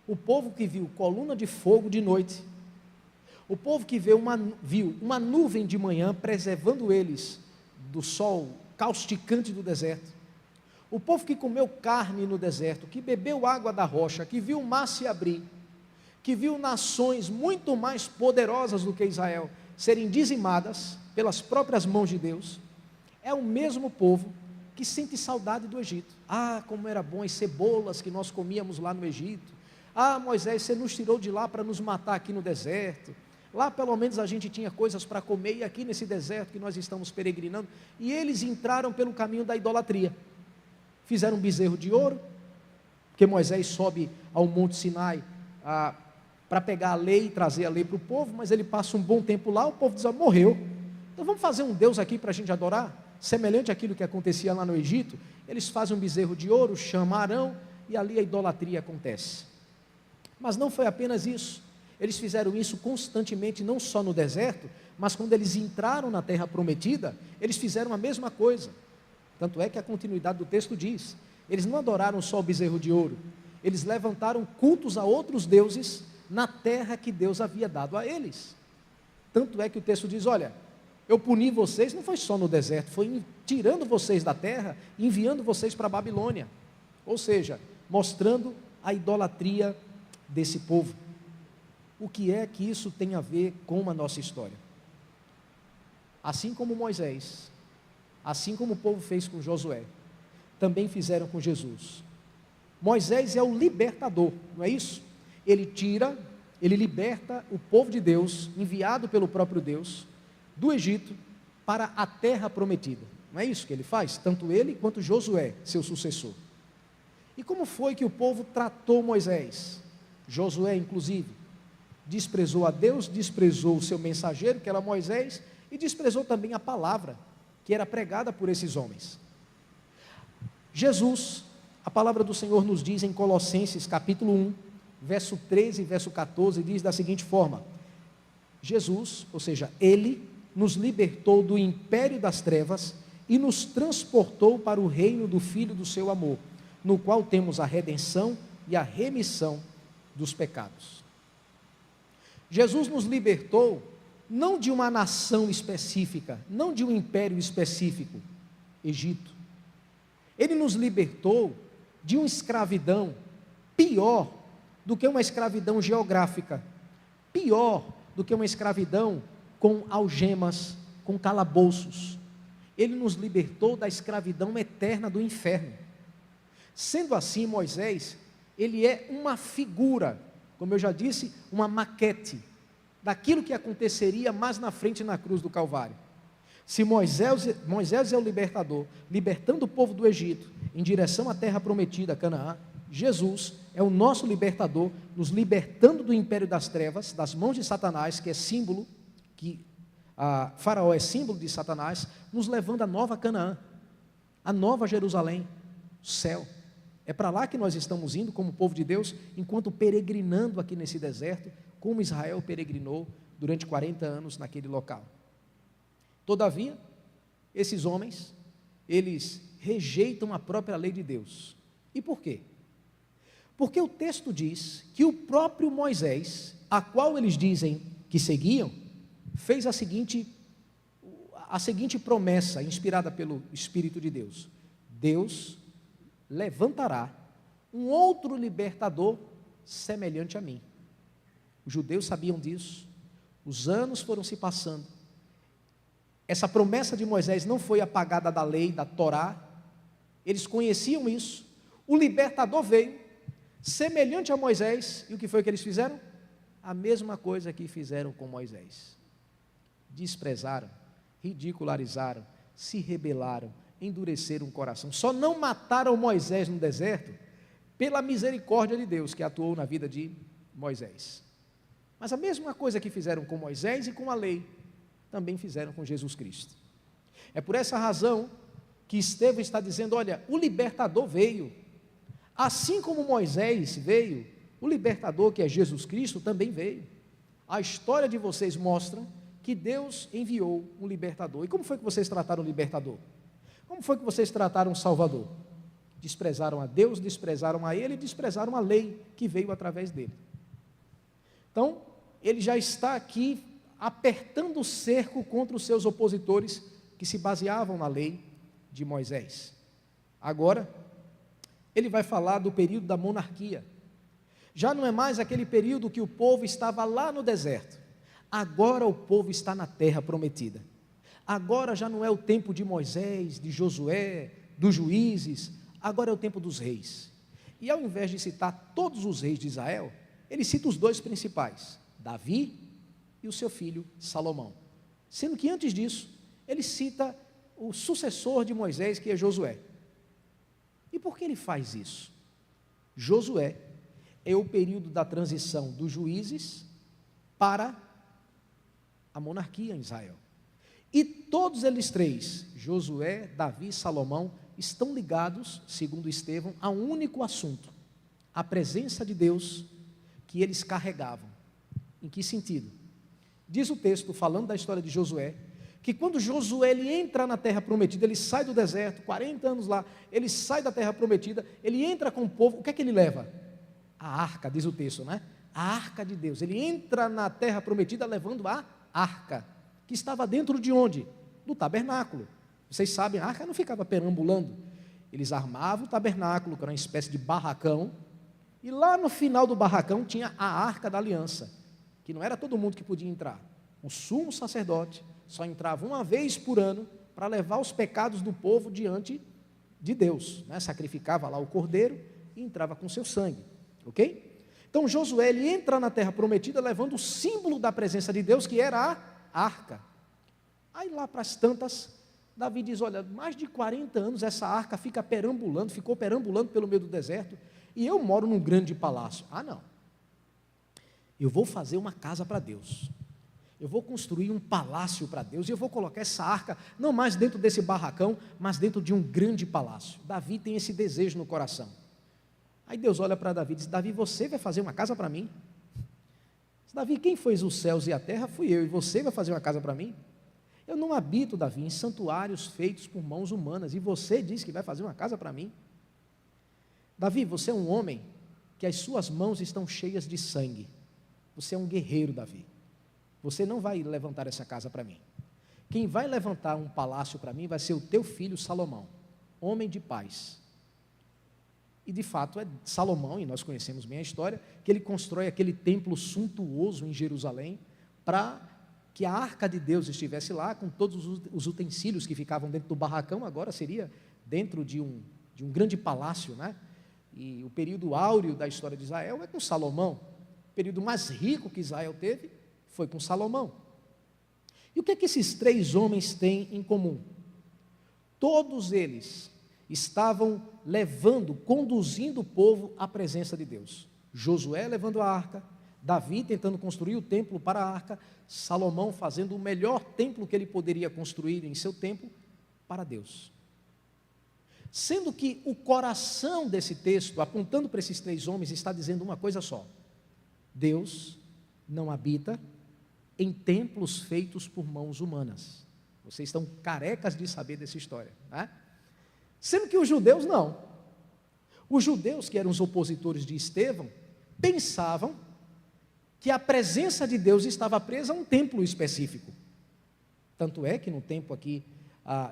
O povo que viu coluna de fogo de noite, o povo que viu uma nuvem de manhã, preservando eles do sol causticante do deserto, o povo que comeu carne no deserto, que bebeu água da rocha, que viu o mar se abrir, que viu nações muito mais poderosas do que Israel serem dizimadas pelas próprias mãos de Deus, é o mesmo povo que sente saudade do Egito. Ah, como era bom as cebolas que nós comíamos lá no Egito. Ah, Moisés, você nos tirou de lá para nos matar aqui no deserto. Lá pelo menos a gente tinha coisas para comer, e aqui nesse deserto que nós estamos peregrinando. E eles entraram pelo caminho da idolatria. Fizeram um bezerro de ouro, porque Moisés sobe ao Monte Sinai para pegar a lei e trazer a lei para o povo, mas ele passa um bom tempo lá, o povo diz: morreu, então vamos fazer um Deus aqui para a gente adorar, semelhante àquilo que acontecia lá no Egito. Eles fazem um bezerro de ouro, chamam Arão, e ali a idolatria acontece. Mas não foi apenas isso. Eles fizeram isso constantemente, não só no deserto, mas quando eles entraram na terra prometida, eles fizeram a mesma coisa. Tanto é que a continuidade do texto diz: eles não adoraram só o bezerro de ouro, eles levantaram cultos a outros deuses na terra que Deus havia dado a eles. Tanto é que o texto diz: olha, eu puni vocês, não foi só no deserto, foi tirando vocês da terra, enviando vocês para a Babilônia. Ou seja, mostrando a idolatria desse povo. O que é que isso tem a ver com a nossa história? Assim como Moisés, assim como o povo fez com Josué, também fizeram com Jesus. Moisés é o libertador, não é isso? Ele liberta o povo de Deus, enviado pelo próprio Deus, do Egito para a terra prometida. Não é isso que ele faz? Tanto ele quanto Josué, seu sucessor. E como foi que o povo tratou Moisés? Josué, inclusive, desprezou a Deus, desprezou o seu mensageiro, que era Moisés, e desprezou também a palavra que era pregada por esses homens. Jesus, a palavra do Senhor nos diz em Colossenses capítulo 1, verso 13 e verso 14, diz da seguinte forma: Jesus, ou seja, Ele nos libertou do império das trevas e nos transportou para o reino do Filho do seu amor, no qual temos a redenção e a remissão dos pecados. Jesus nos libertou não de uma nação específica, não de um império específico, Egito. Ele nos libertou de uma escravidão pior do que uma escravidão geográfica, pior do que uma escravidão com algemas, com calabouços. Ele nos libertou da escravidão eterna do inferno. Sendo assim, Moisés, ele é uma figura, como eu já disse, uma maquete daquilo que aconteceria mais na frente na cruz do Calvário. Se Moisés é o libertador, libertando o povo do Egito, em direção à terra prometida, Canaã, Jesus é o nosso libertador, nos libertando do império das trevas, das mãos de Satanás, que é símbolo, que Faraó é símbolo de Satanás, nos levando à nova Canaã, a nova Jerusalém, o céu. É para lá que nós estamos indo como povo de Deus, enquanto peregrinando aqui nesse deserto, como Israel peregrinou durante 40 anos naquele local. Todavia, esses homens, eles rejeitam a própria lei de Deus. E por quê? Porque o texto diz que o próprio Moisés, a qual eles dizem que seguiam, fez a seguinte promessa, inspirada pelo Espírito de Deus: Deus levantará um outro libertador semelhante a mim. Os judeus sabiam disso, os anos foram se passando, essa promessa de Moisés não foi apagada da lei, da Torá, eles conheciam isso, o libertador veio, semelhante a Moisés, e o que foi que eles fizeram? A mesma coisa que fizeram com Moisés, desprezaram, ridicularizaram, se rebelaram, endureceram o coração. Só não mataram Moisés no deserto pela misericórdia de Deus que atuou na vida de Moisés, mas a mesma coisa que fizeram com Moisés e com a lei, também fizeram com Jesus Cristo. É por essa razão que Estevão está dizendo: olha, o libertador veio, assim como Moisés veio, o libertador, que é Jesus Cristo, também veio. A história de vocês mostra que Deus enviou um libertador. E como foi que vocês trataram o libertador? Como foi que vocês trataram o Salvador? Desprezaram a Deus, desprezaram a Ele, desprezaram a lei que veio através dele. Então, ele já está aqui apertando o cerco contra os seus opositores que se baseavam na lei de Moisés. Agora, ele vai falar do período da monarquia. Já não é mais aquele período que o povo estava lá no deserto. Agora o povo está na terra prometida. Agora já não é o tempo de Moisés, de Josué, dos juízes, agora é o tempo dos reis. E ao invés de citar todos os reis de Israel, ele cita os dois principais, Davi e o seu filho Salomão. Sendo que antes disso, ele cita o sucessor de Moisés, que é Josué. E por que ele faz isso? Josué é o período da transição dos juízes para a monarquia em Israel. E todos eles três, Josué, Davi e Salomão, estão ligados, segundo Estevão, a um único assunto, a presença de Deus que eles carregavam. Em que sentido? Diz o texto, falando da história de Josué, que quando Josué ele entra na terra prometida, ele sai do deserto, 40 anos lá, ele sai da terra prometida, ele entra com o povo, o que é que ele leva? A arca, diz o texto, né? A arca de Deus. Ele entra na terra prometida levando a arca, que estava dentro de onde? Do tabernáculo. Vocês sabem, a arca não ficava perambulando. Eles armavam o tabernáculo, que era uma espécie de barracão, e lá no final do barracão tinha a arca da aliança, que não era todo mundo que podia entrar. O sumo sacerdote só entrava uma vez por ano para levar os pecados do povo diante de Deus, né? Sacrificava lá o cordeiro e entrava com seu sangue, ok? Então Josué ele entra na terra prometida levando o símbolo da presença de Deus, que era a arca. Aí lá para as tantas, Davi diz, olha, mais de 40 anos essa arca ficou perambulando pelo meio do deserto, e eu moro num grande palácio. Ah não, eu vou fazer uma casa para Deus, eu vou construir um palácio para Deus, e eu vou colocar essa arca, não mais dentro desse barracão, mas dentro de um grande palácio. Davi tem esse desejo no coração. Aí Deus olha para Davi e diz, Davi, você vai fazer uma casa para mim? Diz, Davi, quem fez os céus e a terra fui eu, e você vai fazer uma casa para mim? Eu não habito, Davi, em santuários feitos por mãos humanas, e você diz que vai fazer uma casa para mim? Davi, você é um homem que as suas mãos estão cheias de sangue, você é um guerreiro, Davi, você não vai levantar essa casa para mim. Quem vai levantar um palácio para mim vai ser o teu filho Salomão, homem de paz. E de fato é Salomão, e nós conhecemos bem a história, que ele constrói aquele templo suntuoso em Jerusalém, para que a arca de Deus estivesse lá, com todos os utensílios que ficavam dentro do barracão, agora seria dentro de um grande palácio, né? E o período áureo da história de Israel é com Salomão. O período mais rico que Israel teve foi com Salomão. E o que é que esses três homens têm em comum? Todos eles estavam conduzindo o povo à presença de Deus. Josué levando a arca, Davi tentando construir o templo para a arca, Salomão fazendo o melhor templo que ele poderia construir em seu tempo para Deus. Sendo que o coração desse texto, apontando para esses três homens, está dizendo uma coisa só: Deus não habita em templos feitos por mãos humanas. Vocês estão carecas de saber dessa história, né? Sendo que os judeus não. Os judeus, que eram os opositores de Estevão, pensavam que a presença de Deus estava presa a um templo específico. Tanto é que no tempo aqui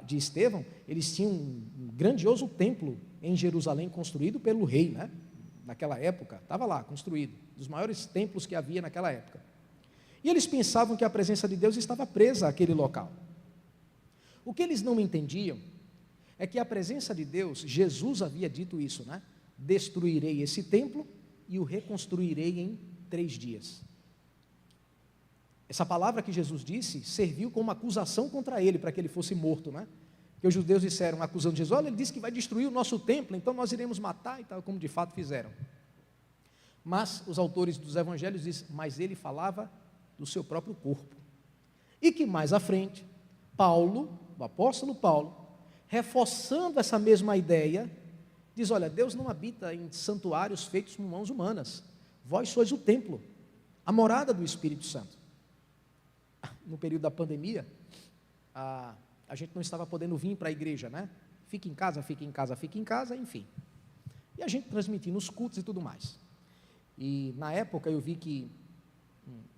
de Estevão, eles tinham um grandioso templo em Jerusalém construído pelo rei, né? Naquela época, estava lá construído, dos maiores templos que havia naquela época. E eles pensavam que a presença de Deus estava presa àquele local. O que eles não entendiam é que a presença de Deus, Jesus havia dito isso, né? Destruirei esse templo e o reconstruirei em 3 dias. Essa palavra que Jesus disse serviu como acusação contra ele, para que ele fosse morto, né? Porque os judeus disseram, acusando Jesus, olha, ele disse que vai destruir o nosso templo, então nós iremos matar e tal, como de fato fizeram. Mas os autores dos evangelhos dizem, mas ele falava do seu próprio corpo. E que mais à frente, Paulo, o apóstolo Paulo, reforçando essa mesma ideia, diz, olha, Deus não habita em santuários feitos por mãos humanas, vós sois o templo, a morada do Espírito Santo. No período da pandemia, a gente não estava podendo vir para a igreja, né? Fica em casa, fica em casa, fica em casa, enfim. E a gente transmitindo os cultos e tudo mais. E na época eu vi que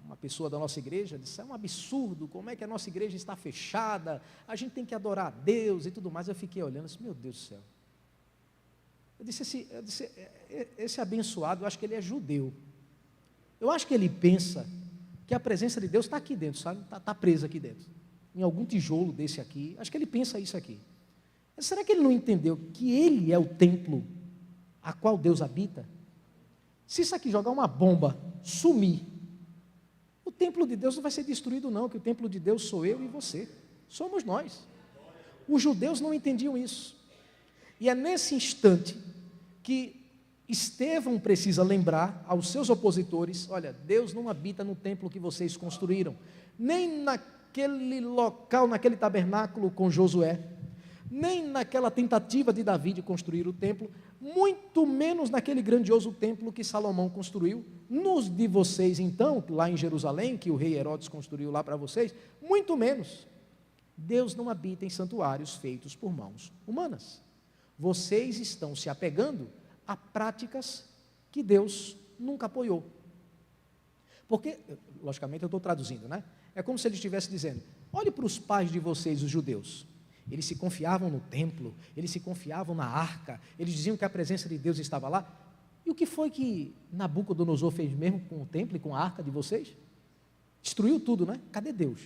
uma pessoa da nossa igreja disse, é um absurdo, como é que a nossa igreja está fechada, a gente tem que adorar a Deus e tudo mais. Eu fiquei olhando, disse, meu Deus do céu. Eu disse, esse abençoado, eu acho que ele é judeu. Eu acho que ele pensa que a presença de Deus está aqui dentro, sabe? Está presa aqui dentro, em algum tijolo desse aqui. Acho que ele pensa isso aqui. Mas será que ele não entendeu que ele é o templo a qual Deus habita? Se isso aqui jogar uma bomba, sumir, o templo de Deus não vai ser destruído não, que o templo de Deus sou eu e você, somos nós. Os judeus não entendiam isso. E é nesse instante que Estevão precisa lembrar aos seus opositores, olha, Deus não habita no templo que vocês construíram, nem naquele local, naquele tabernáculo com Josué. nem naquela tentativa de Davi de construir o templo, muito menos naquele grandioso templo que Salomão construiu, nos de vocês então, lá em Jerusalém, que o rei Herodes construiu lá para vocês, muito menos. Deus não habita em santuários feitos por mãos humanas. Vocês estão se apegando a práticas que Deus nunca apoiou. Porque, logicamente eu estou traduzindo, né? É como se ele estivesse dizendo, olhe para os pais de vocês, os judeus. Eles se confiavam no templo, eles se confiavam na arca, eles diziam que a presença de Deus estava lá. E o que foi que Nabucodonosor fez mesmo com o templo e com a arca de vocês? Destruiu tudo, né? Cadê Deus?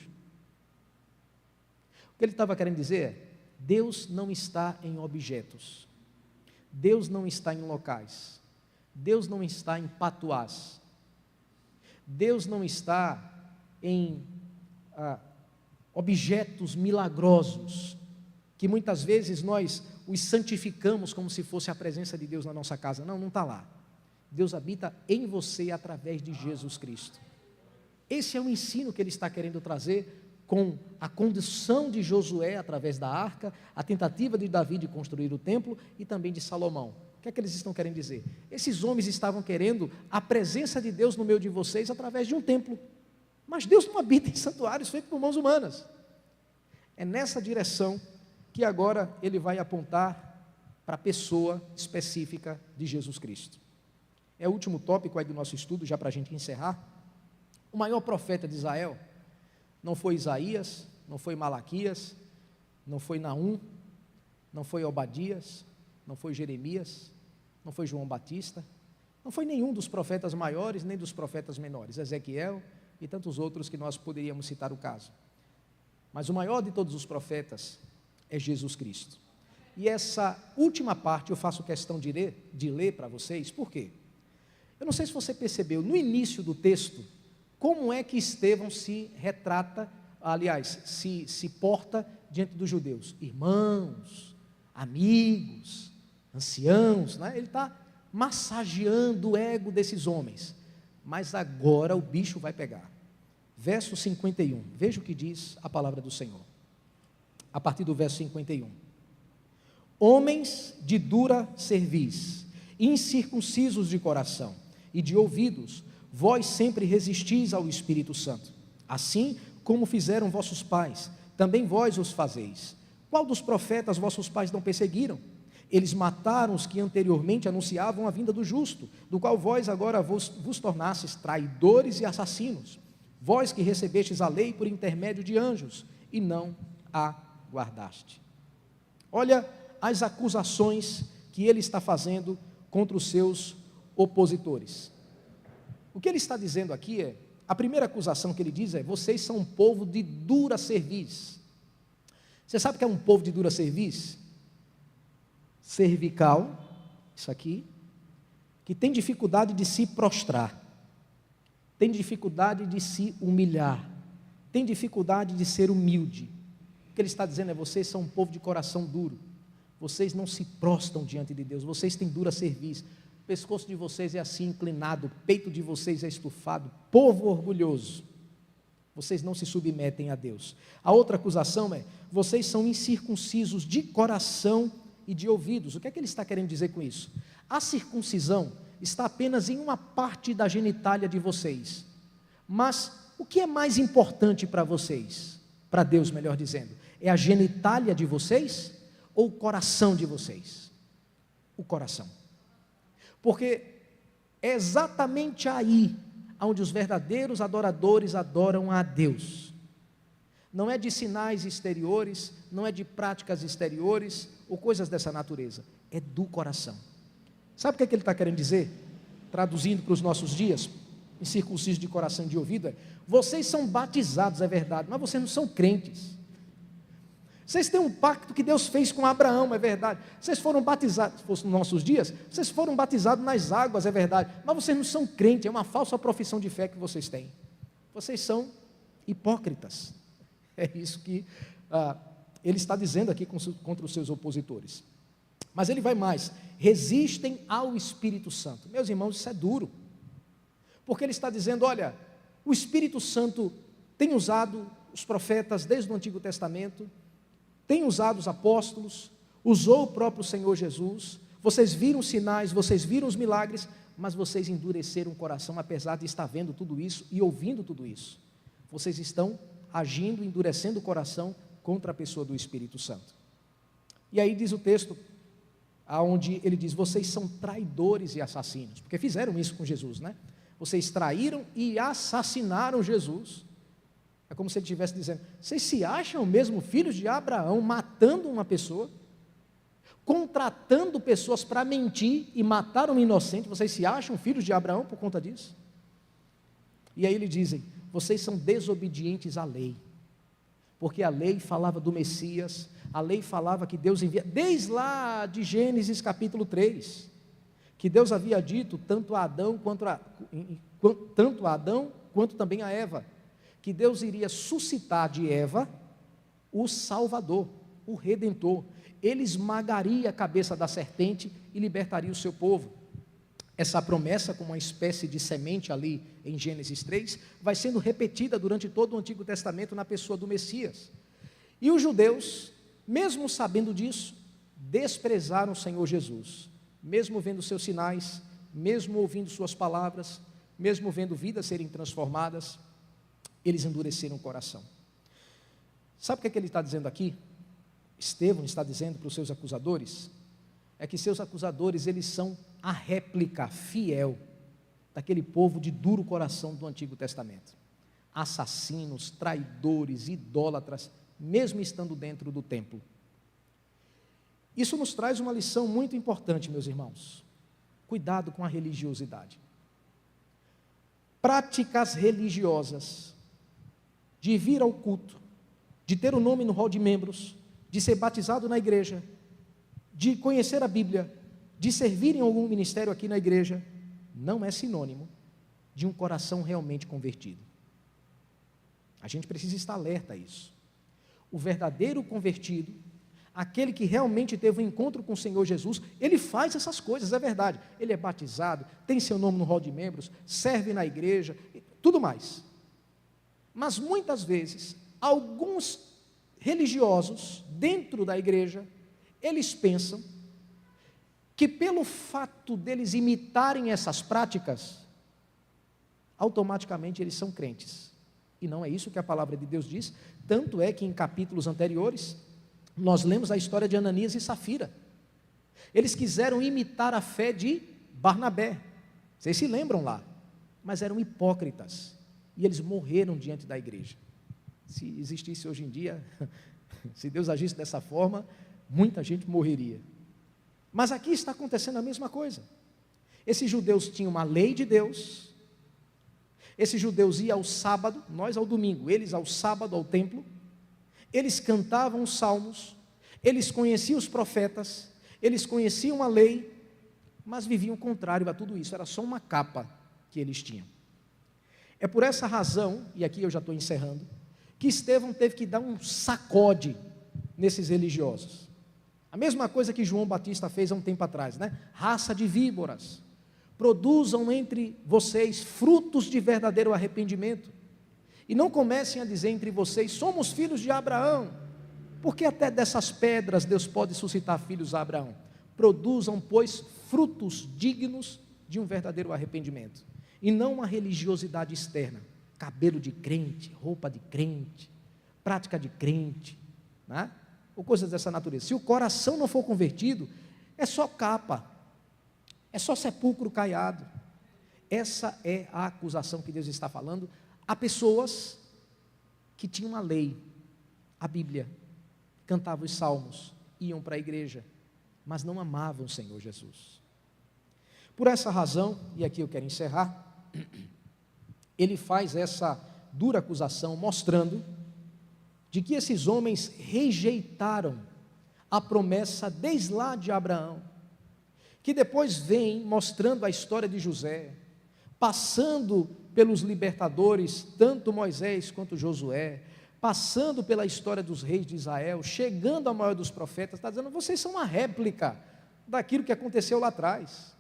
O que ele estava querendo dizer é, Deus não está em objetos, Deus não está em locais, Deus não está em patuás, Deus não está em objetos milagrosos, que muitas vezes nós os santificamos como se fosse a presença de Deus na nossa casa. Não, não está lá. Deus habita em você através de Jesus Cristo. Esse é o ensino que ele está querendo trazer com a condução de Josué através da arca, a tentativa de Davi de construir o templo e também de Salomão. O que é que eles estão querendo dizer? Esses homens estavam querendo a presença de Deus no meio de vocês através de um templo. Mas Deus não habita em santuários feitos por mãos humanas. É nessa direção que agora ele vai apontar para a pessoa específica de Jesus Cristo. É o último tópico aí do nosso estudo, já para a gente encerrar. O maior profeta de Israel não foi Isaías, não foi Malaquias, não foi Naum, não foi Obadias, não foi Jeremias, não foi João Batista, não foi nenhum dos profetas maiores, nem dos profetas menores, Ezequiel e tantos outros que nós poderíamos citar o caso. Mas o maior de todos os profetas é Jesus Cristo. E essa última parte eu faço questão de ler para vocês, por quê? Eu não sei se você percebeu, no início do texto, como é que Estevão se retrata, aliás, se porta diante dos judeus. Irmãos, amigos, anciãos, né? Ele está massageando o ego desses homens. Mas agora o bicho vai pegar. Verso 51, veja o que diz a palavra do Senhor. A partir do verso 51. Homens de dura cerviz, incircuncisos de coração e de ouvidos, vós sempre resistis ao Espírito Santo, assim como fizeram vossos pais, também vós os fazeis. Qual dos profetas vossos pais não perseguiram? Eles mataram os que anteriormente anunciavam a vinda do justo, do qual vós agora vos tornastes traidores e assassinos, vós que recebestes a lei por intermédio de anjos, e não a guardaste. Olha as acusações que ele está fazendo contra os seus opositores. O que ele está dizendo aqui é, a primeira acusação que ele diz é, vocês são um povo de dura cerviz. Você sabe o que é um povo de dura cerviz? Cervical, isso aqui, que tem dificuldade de se prostrar, tem dificuldade de se humilhar, tem dificuldade de ser humilde. O que ele está dizendo é, vocês são um povo de coração duro, vocês não se prostam diante de Deus, vocês têm dura cerviz, o pescoço de vocês é assim inclinado, o peito de vocês é estufado, povo orgulhoso, vocês não se submetem a Deus. A outra acusação é, vocês são incircuncisos de coração e de ouvidos. O que é que ele está querendo dizer com isso? A circuncisão está apenas em uma parte da genitália de vocês, mas o que é mais importante para vocês, para Deus melhor dizendo, é a genitália de vocês ou o coração de vocês? O coração. Porque é exatamente aí onde os verdadeiros adoradores adoram a Deus. Não é de sinais exteriores, não é de práticas exteriores ou coisas dessa natureza, é do coração. Sabe o que é que ele está querendo dizer? Traduzindo para os nossos dias, em circunciso de coração e de ouvido, é, vocês são batizados, é verdade, mas vocês não são crentes. Vocês têm um pacto que Deus fez com Abraão, é verdade. Vocês foram batizados, se fosse nos nossos dias, vocês foram batizados nas águas, é verdade. Mas vocês não são crentes, é uma falsa profissão de fé que vocês têm. Vocês são hipócritas. É isso que ele está dizendo aqui contra os seus opositores. Mas ele vai mais, resistem ao Espírito Santo. Meus irmãos, isso é duro. Porque ele está dizendo, olha, o Espírito Santo tem usado os profetas desde o Antigo Testamento, tem usado os apóstolos, usou o próprio Senhor Jesus, vocês viram os sinais, vocês viram os milagres, mas vocês endureceram o coração, apesar de estar vendo tudo isso e ouvindo tudo isso. Vocês estão agindo, endurecendo o coração contra a pessoa do Espírito Santo. E aí diz o texto, aonde ele diz, vocês são traidores e assassinos, porque fizeram isso com Jesus, né? Vocês traíram e assassinaram Jesus. É como se ele estivesse dizendo, vocês se acham mesmo filhos de Abraão, matando uma pessoa, contratando pessoas para mentir e matar um inocente, vocês se acham filhos de Abraão por conta disso? E aí eles dizem, vocês são desobedientes à lei, porque a lei falava do Messias, a lei falava que Deus envia, desde lá de Gênesis capítulo 3, que Deus havia dito tanto a Adão quanto também a Eva, que Deus iria suscitar de Eva o Salvador, o Redentor. Ele esmagaria a cabeça da serpente e libertaria o seu povo. Essa promessa, como uma espécie de semente ali em Gênesis 3, vai sendo repetida durante todo o Antigo Testamento na pessoa do Messias. E os judeus, mesmo sabendo disso, desprezaram o Senhor Jesus, mesmo vendo seus sinais, mesmo ouvindo suas palavras, mesmo vendo vidas serem transformadas, eles endureceram o coração. Sabe o que ele está dizendo aqui? Estevão está dizendo para os seus acusadores, é que seus acusadores, eles são a réplica fiel daquele povo de duro coração do Antigo Testamento. Assassinos, traidores, idólatras, mesmo estando dentro do templo. Isso nos traz uma lição muito importante, meus irmãos. Cuidado com a religiosidade. Práticas religiosas, de vir ao culto, de ter o nome no hall de membros, de ser batizado na igreja, de conhecer a Bíblia, de servir em algum ministério aqui na igreja, não é sinônimo de um coração realmente convertido. A gente precisa estar alerta a isso. O verdadeiro convertido, aquele que realmente teve um encontro com o Senhor Jesus, ele faz essas coisas, é verdade. Ele é batizado, tem seu nome no hall de membros, serve na igreja, tudo mais. Mas muitas vezes, alguns religiosos dentro da igreja, eles pensam que pelo fato deles imitarem essas práticas, automaticamente eles são crentes. E não é isso que a palavra de Deus diz, tanto é que em capítulos anteriores, nós lemos a história de Ananias e Safira. Eles quiseram imitar a fé de Barnabé, vocês se lembram lá, mas eram hipócritas, e eles morreram diante da igreja. Se existisse hoje em dia, se Deus agisse dessa forma, muita gente morreria. Mas aqui está acontecendo a mesma coisa. Esses judeus tinham uma lei de Deus, esses judeus iam ao sábado, nós ao domingo, eles ao sábado ao templo, eles cantavam os salmos, eles conheciam os profetas, eles conheciam a lei, mas viviam contrário a tudo isso, era só uma capa que eles tinham. É por essa razão, e aqui eu já estou encerrando, que Estevão teve que dar um sacode nesses religiosos. A mesma coisa que João Batista fez há um tempo atrás, né? Raça de víboras, produzam entre vocês frutos de verdadeiro arrependimento, e não comecem a dizer entre vocês, somos filhos de Abraão, porque até dessas pedras Deus pode suscitar filhos a Abraão. Produzam, pois, frutos dignos de um verdadeiro arrependimento, e não uma religiosidade externa, cabelo de crente, roupa de crente, prática de crente, né? Ou coisas dessa natureza. Se o coração não for convertido, é só capa, é só sepulcro caiado. Essa é a acusação que Deus está falando a pessoas que tinham uma lei, a Bíblia, cantavam os salmos, iam para a igreja, mas não amavam o Senhor Jesus. Por essa razão, e aqui eu quero encerrar, ele faz essa dura acusação, mostrando de que esses homens rejeitaram a promessa desde lá de Abraão, que depois vem mostrando a história de José, passando pelos libertadores, tanto Moisés quanto Josué, passando pela história dos reis de Israel, chegando ao maior dos profetas, está dizendo, vocês são uma réplica daquilo que aconteceu lá atrás,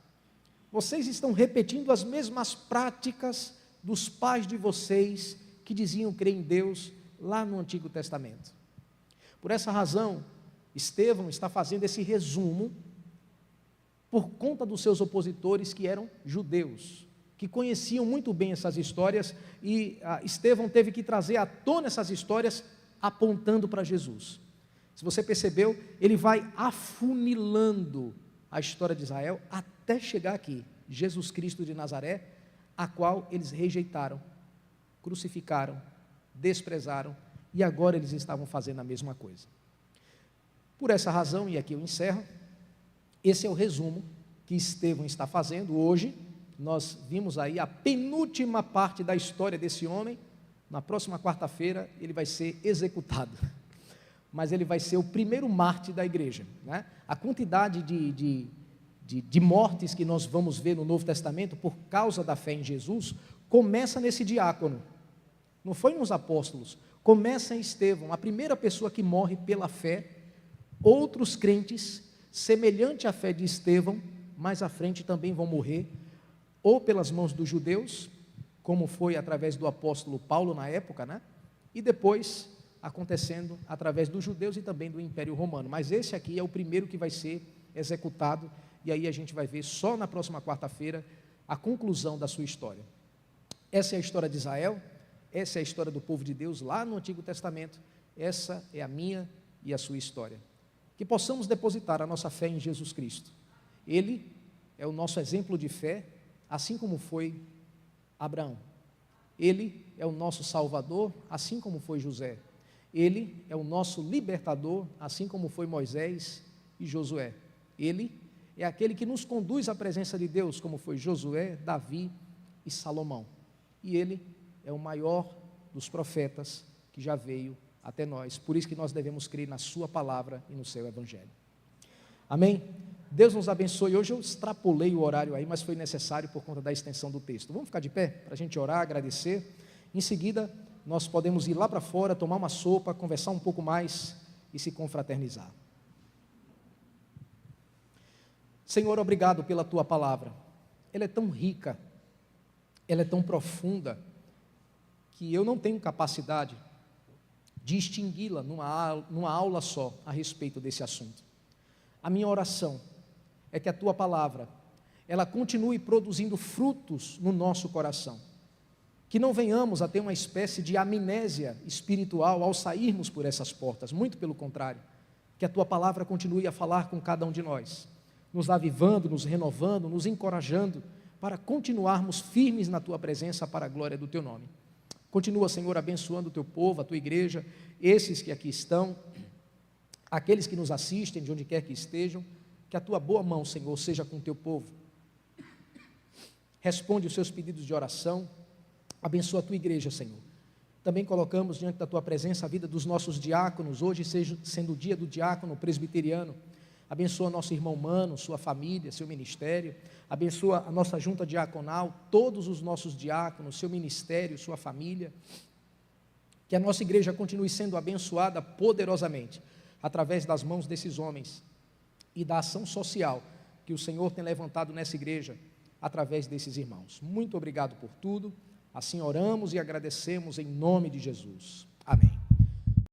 vocês estão repetindo as mesmas práticas dos pais de vocês, que diziam crer em Deus, lá no Antigo Testamento. Por essa razão, Estevão está fazendo esse resumo por conta dos seus opositores que eram judeus, que conheciam muito bem essas histórias, e Estevão teve que trazer à tona essas histórias apontando para Jesus. Se você percebeu, ele vai afunilando a história de Israel até chegar aqui, Jesus Cristo de Nazaré, a qual eles rejeitaram, crucificaram, desprezaram, e agora eles estavam fazendo a mesma coisa. Por essa razão, e aqui eu encerro, esse é o resumo que Estevão está fazendo hoje. Nós vimos aí a penúltima parte da história desse homem. Na próxima quarta-feira ele vai ser executado, mas ele vai ser o primeiro mártir da igreja, né? A quantidade de mortes que nós vamos ver no Novo Testamento por causa da fé em Jesus, começa nesse diácono, não foi nos apóstolos, começa em Estevão, a primeira pessoa que morre pela fé. Outros crentes, semelhante à fé de Estevão, mais à frente também vão morrer, ou pelas mãos dos judeus, como foi através do apóstolo Paulo na época, né? E depois acontecendo através dos judeus e também do Império Romano. Mas esse aqui é o primeiro que vai ser executado, e aí a gente vai ver só na próxima quarta-feira a conclusão da sua história. Essa é a história de Israel, essa é a história do povo de Deus lá no Antigo Testamento, essa é a minha e a sua história. Que possamos depositar a nossa fé em Jesus Cristo. Ele é o nosso exemplo de fé, assim como foi Abraão. Ele é o nosso Salvador, assim como foi José. Ele é o nosso libertador, assim como foi Moisés e Josué. Ele é aquele que nos conduz à presença de Deus, como foi Josué, Davi e Salomão. E ele é o maior dos profetas que já veio até nós. Por isso que nós devemos crer na sua palavra e no seu evangelho. Amém? Deus nos abençoe. Hoje eu extrapolei o horário aí, mas foi necessário por conta da extensão do texto. Vamos ficar de pé para a gente orar, agradecer. Em seguida, nós podemos ir lá para fora, tomar uma sopa, conversar um pouco mais e se confraternizar. Senhor, obrigado pela tua palavra. Ela é tão rica, ela é tão profunda, que eu não tenho capacidade de extingui-la numa aula só a respeito desse assunto. A minha oração é que a tua palavra, ela continue produzindo frutos no nosso coração, que não venhamos a ter uma espécie de amnésia espiritual ao sairmos por essas portas, muito pelo contrário, que a tua palavra continue a falar com cada um de nós, nos avivando, nos renovando, nos encorajando, para continuarmos firmes na tua presença para a glória do teu nome. Continua, Senhor, abençoando o teu povo, a tua igreja, esses que aqui estão, aqueles que nos assistem, de onde quer que estejam, que a tua boa mão, Senhor, seja com o teu povo. Responde os seus pedidos de oração, abençoa a tua igreja, Senhor. Também colocamos diante da tua presença a vida dos nossos diáconos, hoje sendo o dia do diácono presbiteriano. Abençoa nosso irmão Mano, sua família, seu ministério. Abençoa a nossa junta diaconal, todos os nossos diáconos, seu ministério, sua família. Que a nossa igreja continue sendo abençoada poderosamente, através das mãos desses homens e da ação social que o Senhor tem levantado nessa igreja, através desses irmãos. Muito obrigado por tudo. Assim oramos e agradecemos em nome de Jesus. Amém.